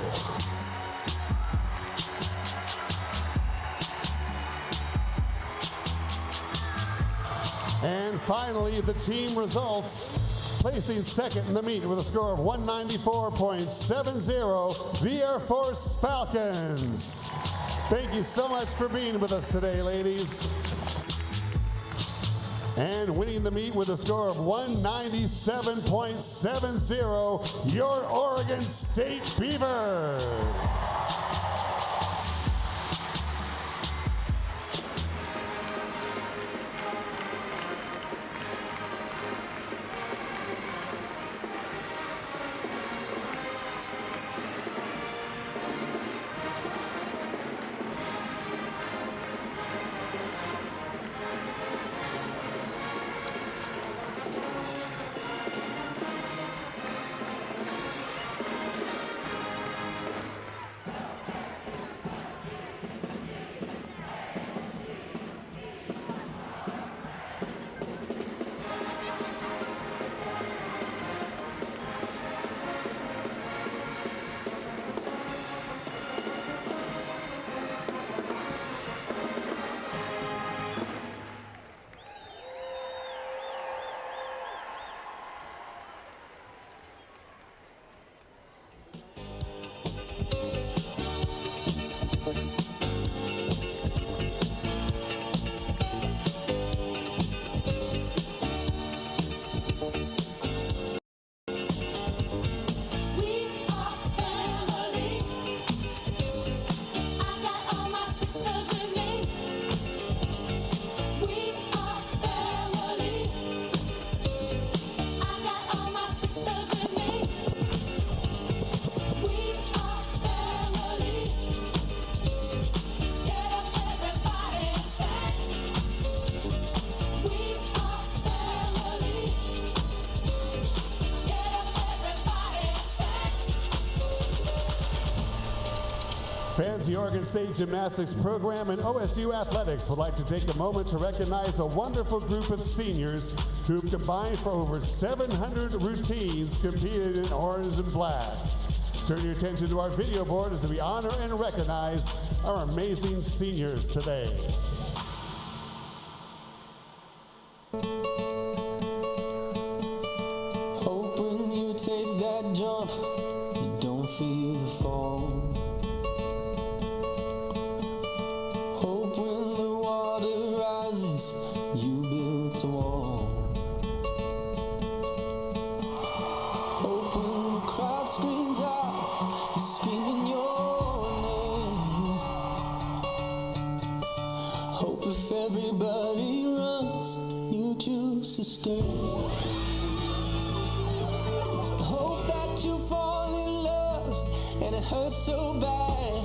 And finally, the team results. Placing second in the meet with a score of 194.70, the Air Force Falcons. Thank you so much for being with us today, ladies. And winning the meet with a score of 197.70, your Oregon State Beavers. Fans of the Oregon State Gymnastics program and OSU Athletics would like to take a moment to recognize a wonderful group of seniors who've combined for over 700 routines competed in orange and black. Turn your attention to our video board as we honor and recognize our amazing seniors today. Hope when you take that jump, you don't feel the fall. Hope when the water rises, you build a wall. Hope when the crowd screams out, you're screaming your name. Hope if everybody runs, you choose to stay. it hurt so bad.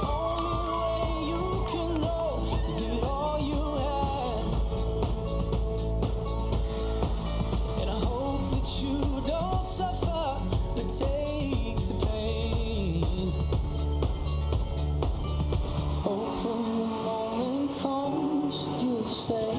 Only way you can know, you give it all you had. And I hope that you don't suffer, but take the pain. Hope when the moment comes, you'll say,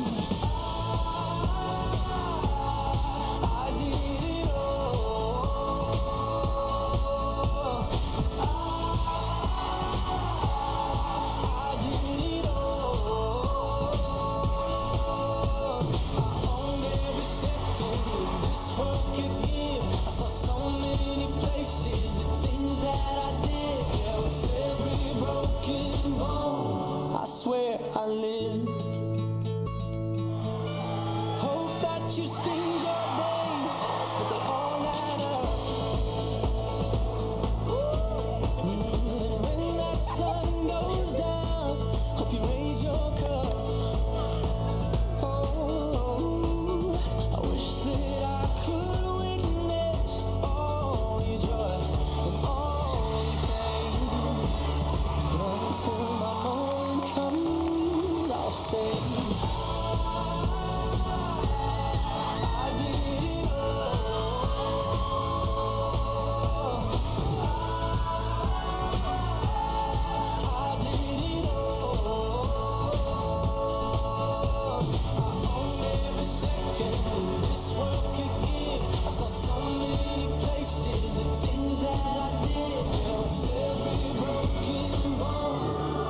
I lived. Hope that you spend your days, but they all add up. When that sun goes down, hope you raise your cup. Oh, I wish that I could witness all your joy and all your pain. But until my moment comes, I'll say I did it all. I did it all. I owned every second this world could give. I saw so many places, the things that I did. With every broken bone,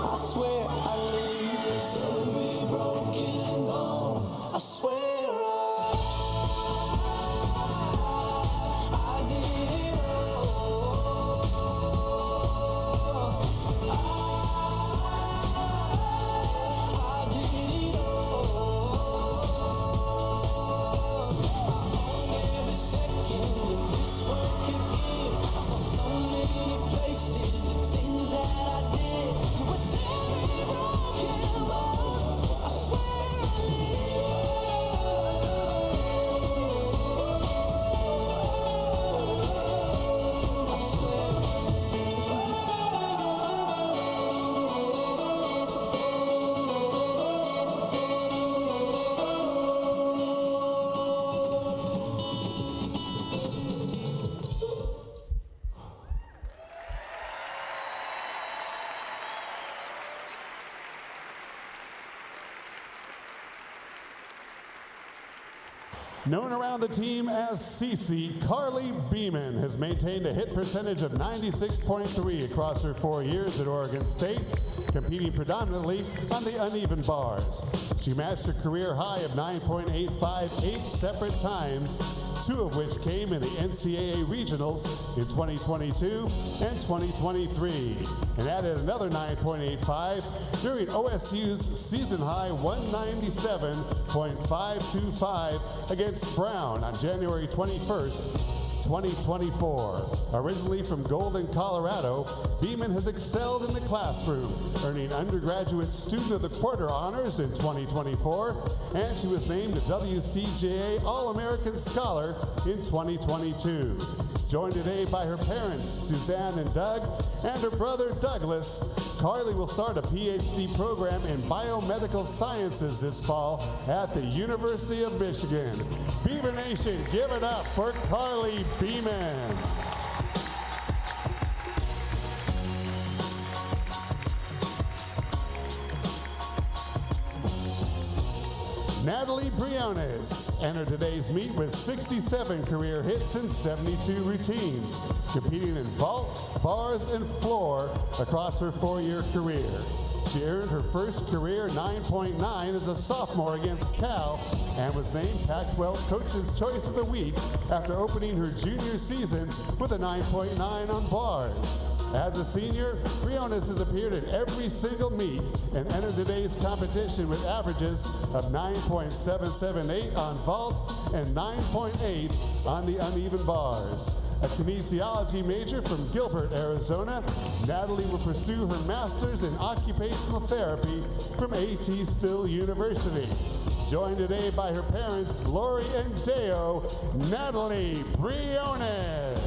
I swear I lived. With every broken bone, I swear I did it all. I did it all. Every second this world could give. I saw so many places, the things that I did. With every broken bone, I swear I Known around the team as Cece, Carly Beeman has maintained a hit percentage of 96.3 across her 4 years at Oregon State, competing predominantly on the uneven bars. She matched her career high of 9.85 8 separate times, 2 of which came in the NCAA regionals in 2022 and 2023, and added another 9.85 during OSU's season-high 197.525 against Brown on January 21st, 2024. Originally from Golden, Colorado, Beeman has excelled in the classroom, earning undergraduate Student of the Quarter honors in 2024, and she was named a WCJA All-American Scholar in 2022. Joined today by her parents, Suzanne and Doug, and her brother, Douglas, Carly will start a PhD program in biomedical sciences this fall at the University of Michigan. Beaver Nation, give it up for Carly Beeman. Natalie Briones entered today's meet with 67 career hits and 72 routines, competing in vault, bars, and floor across her 4-year career. She earned her first career 9.9 as a sophomore against Cal and was named Pac-12 Coach's Choice of the Week after opening her junior season with a 9.9 on bars. As a senior, Briones has appeared in every single meet and entered today's competition with averages of 9.778 on vault and 9.8 on the uneven bars. A kinesiology major from Gilbert, Arizona, Natalie will pursue her master's in occupational therapy from A.T. Still University. Joined today by her parents, Lori and Deo, Natalie Briones.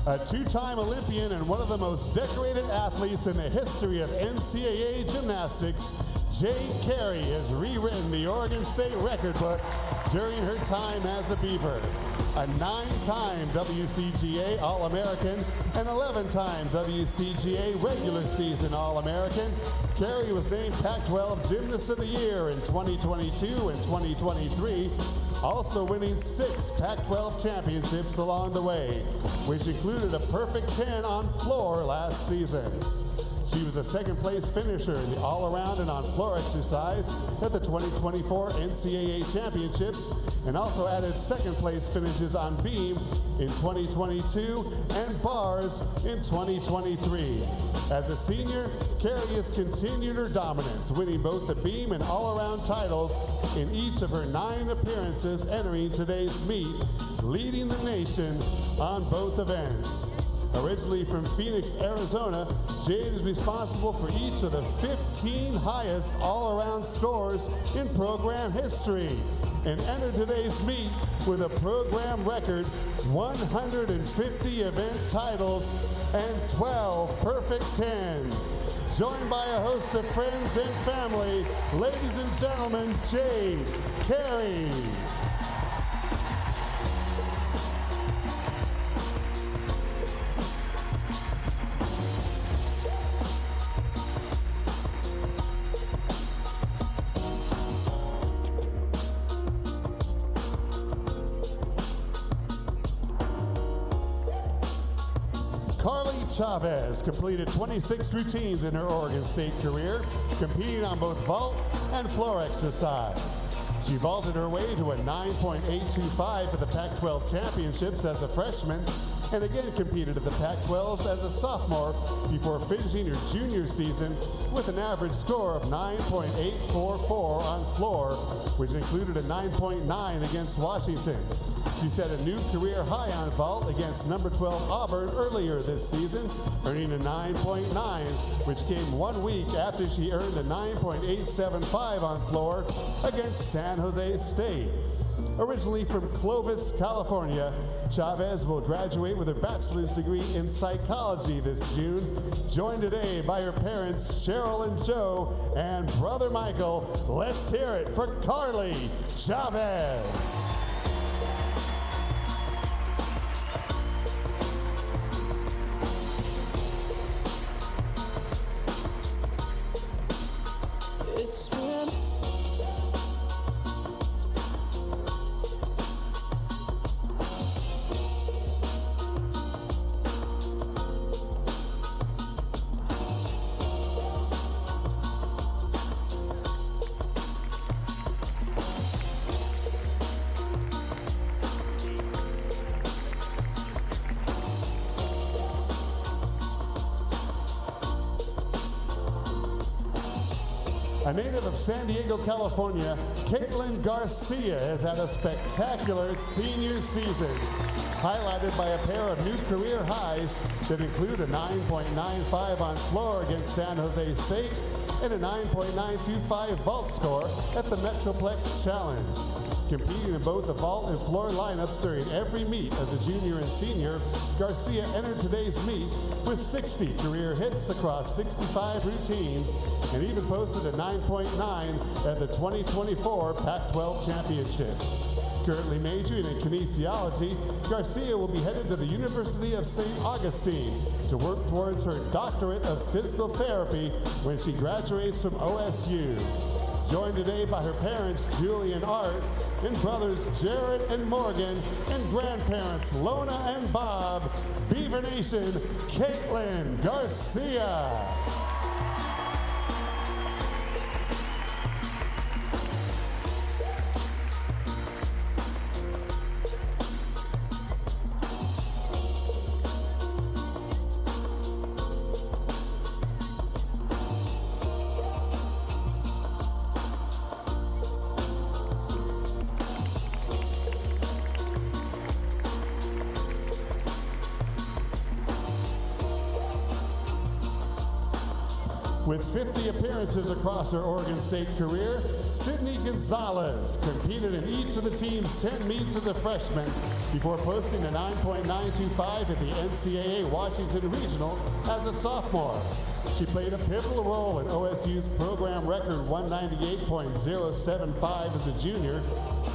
A two-time Olympian and one of the most decorated athletes in the history of NCAA gymnastics, Jade Carey has rewritten the Oregon State record book during her time as a Beaver. A 9-time WCGA All-American and 11-time WCGA regular season All-American, Carey was named Pac-12 Gymnast of the Year in 2022 and 2023, also winning 6 Pac-12 championships along the way, which included a perfect 10 on floor last season. She was a second-place finisher in the all-around and on-floor exercise at the 2024 NCAA Championships, and also added second-place finishes on beam in 2022 and bars in 2023. As a senior, Carey has continued her dominance, winning both the beam and all-around titles in each of her 9 appearances entering today's meet, leading the nation on both events. Originally from Phoenix, Arizona, Jade is responsible for each of the 15 highest all-around scores in program history and entered today's meet with a program record 150 event titles and 12 perfect 10s. Joined by a host of friends and family, ladies and gentlemen, Jade Carey. Chavez completed 26 routines in her Oregon State career, competing on both vault and floor exercise. She vaulted her way to a 9.825 for the Pac-12 championships as a freshman, and again competed at the Pac-12s as a sophomore before finishing her junior season with an average score of 9.844 on floor, which included a 9.9 against Washington. She set a new career high on vault against number 12 Auburn earlier this season, earning a 9.9, which came 1 week after she earned a 9.875 on floor against San Jose State. Originally from Clovis, California, Chavez will graduate with her bachelor's degree in psychology this June, joined today by her parents, Cheryl and Joe, and brother Michael. Let's hear it for Carly Chavez. A native of San Diego, California, Kaitlin Garcia has had a spectacular senior season, highlighted by a pair of new career highs that include a 9.95 on floor against San Jose State and a 9.925 vault score at the Metroplex Challenge. Competing in both the vault and floor lineups during every meet as a junior and senior, Garcia entered today's meet with 60 career hits across 65 routines and even posted a 9.9 at the 2024 Pac-12 Championships. Currently majoring in kinesiology, Garcia will be headed to the University of St. Augustine to work towards her doctorate of physical therapy when she graduates from OSU. Joined today by her parents, Julie and Art, and brothers Jared and Morgan, and grandparents Lona and Bob, Beaver Nation, Kaitlin Garcia. With 50 appearances across her Oregon State career, Sydney Gonzalez competed in each of the team's 10 meets as a freshman before posting a 9.925 at the NCAA Washington Regional as a sophomore. She played a pivotal role in OSU's program record 198.075 as a junior,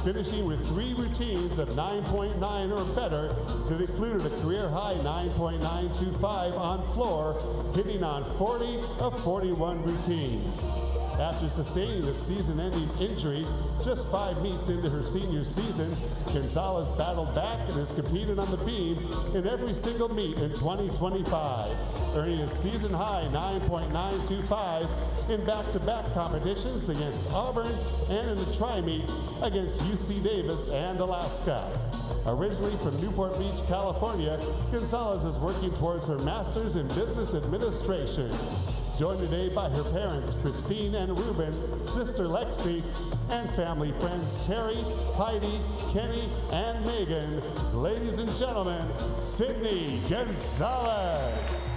finishing with 3 routines of 9.9 or better that included a career-high 9.925 on floor, hitting on 40 of 41 routines. After sustaining a season-ending injury just 5 meets into her senior season, Gonzalez battled back and has competed on the beam in every single meet in 2025, earning a season-high 9.925 in back-to-back competitions against Auburn and in the tri-meet against UC Davis and Alaska. Originally from Newport Beach, California, Gonzalez is working towards her master's in business administration. Joined today by her parents, Christine and Ruben, sister Lexi, and family friends Terry, Heidi, Kenny, and Megan. Ladies and gentlemen, Sydney Gonzalez.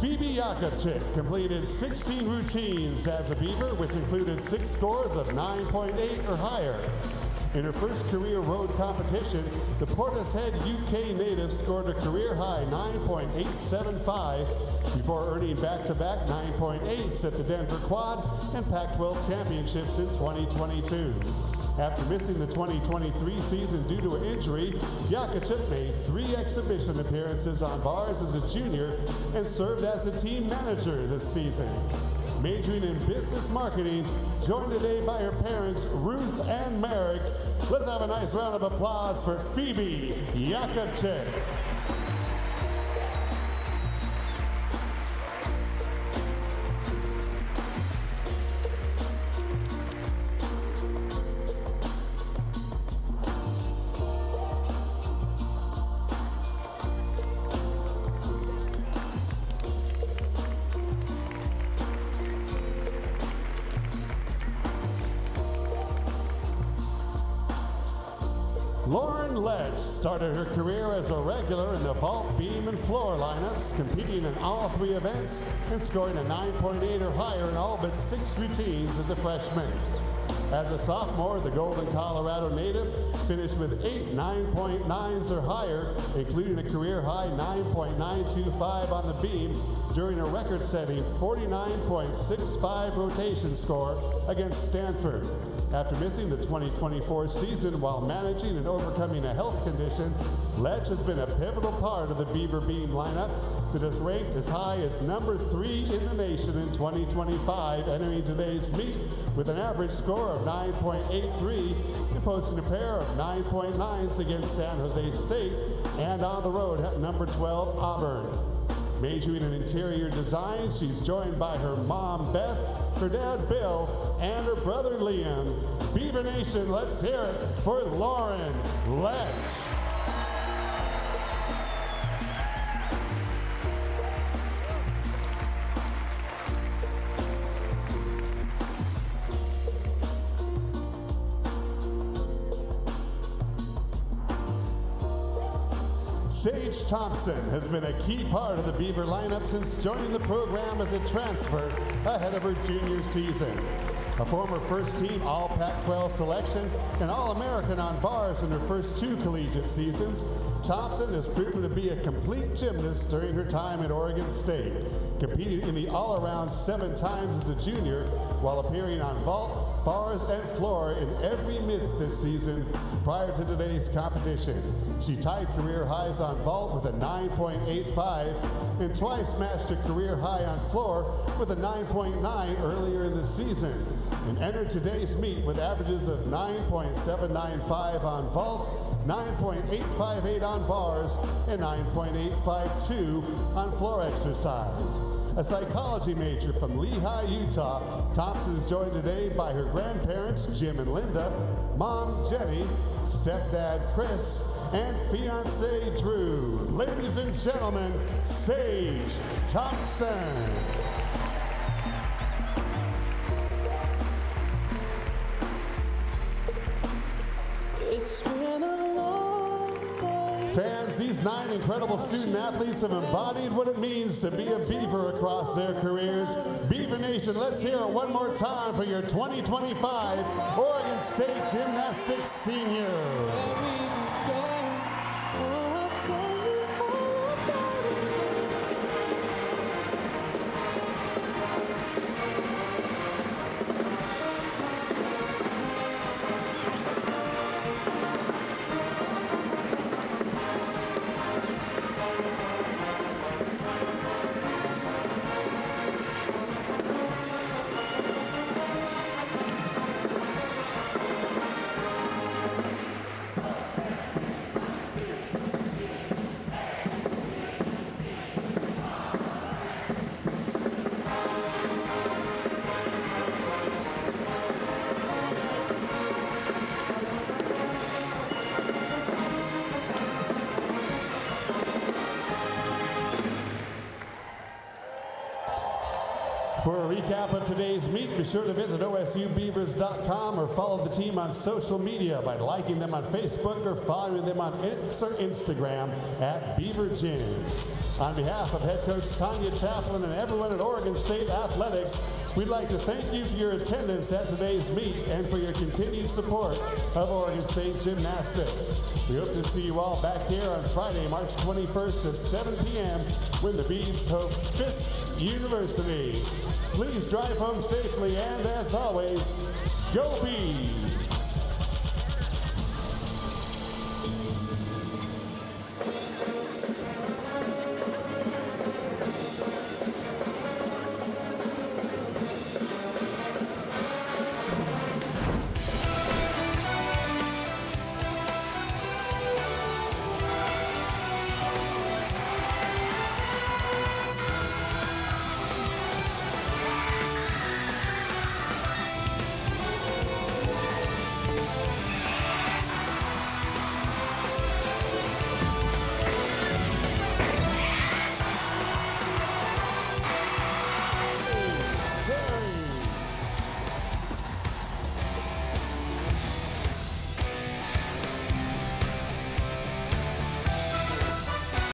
Phoebe Jakubczyk completed 16 routines as a Beaver, which included 6 scores of 9.8 or higher. In her first career road competition, the Portishead, UK native scored a career-high 9.875 before earning back-to-back 9.8s at the Denver Quad and Pac-12 Championships in 2022. After missing the 2023 season due to an injury, Jakubczyk made 3 exhibition appearances on bars as a junior and served as a team manager this season. Majoring in business marketing, joined today by her parents, Ruth and Merrick. Let's have a nice round of applause for Phoebe Jakubczyk. Letzsch started her career as a regular in the vault, beam, and floor lineups, competing in all 3 events and scoring a 9.8 or higher in all but 6 routines as a freshman. As a sophomore, the Golden, Colorado native finished with 8 9.9s or higher, including a career-high 9.925 on the beam during a record-setting 49.65 rotation score against Stanford. After missing the 2024 season while managing and overcoming a health condition, Letzsch has been a pivotal part of the Beaver Beam lineup that is ranked as high as number 3 in the nation in 2025, entering today's meet with an average score of 9.83 and posting a pair of 9.9s against San Jose State and on the road at number 12 Auburn. Majoring in interior design, she's joined by her mom, Beth, her dad, Bill, and her brother, Liam. Beaver Nation, let's hear it for Lauren Letzsch. Sage Thompson has been a key part of the Beaver lineup since joining the program as a transfer ahead of her junior season. A former first-team All-Pac-12 selection and All-American on bars in her first 2 collegiate seasons, Thompson has proven to be a complete gymnast during her time at Oregon State, competing in the all-around 7 times as a junior while appearing on vault, bars, and floor in every meet this season prior to today's competition. She tied career highs on vault with a 9.85 and twice matched a career high on floor with a 9.9 earlier in the season, and entered today's meet with averages of 9.795 on vault, 9.858 on bars, and 9.852 on floor exercise. A psychology major from Lehigh, Utah, Thompson is joined today by her grandparents, Jim and Linda, mom, Jenny, stepdad, Chris, and fiance Drew. Ladies and gentlemen, Sage Thompson. It's been a long day. Fans, these 9 incredible student athletes have embodied what it means to be a Beaver across their careers. Beaver Nation, let's hear it one more time for your 2025 Oregon State Gymnastics Senior. For a recap of today's meet, be sure to visit OSUBeavers.com or follow the team on social media by liking them on Facebook or following them on X or Instagram at Beaver Gym. On behalf of head coach Tanya Chaplin and everyone at Oregon State Athletics, we'd like to thank you for your attendance at today's meet and for your continued support of Oregon State Gymnastics. We hope to see you all back here on Friday, March 21st at 7 p.m. when the Beavs host Fisk University. Please drive home safely and, as always, go Beavs!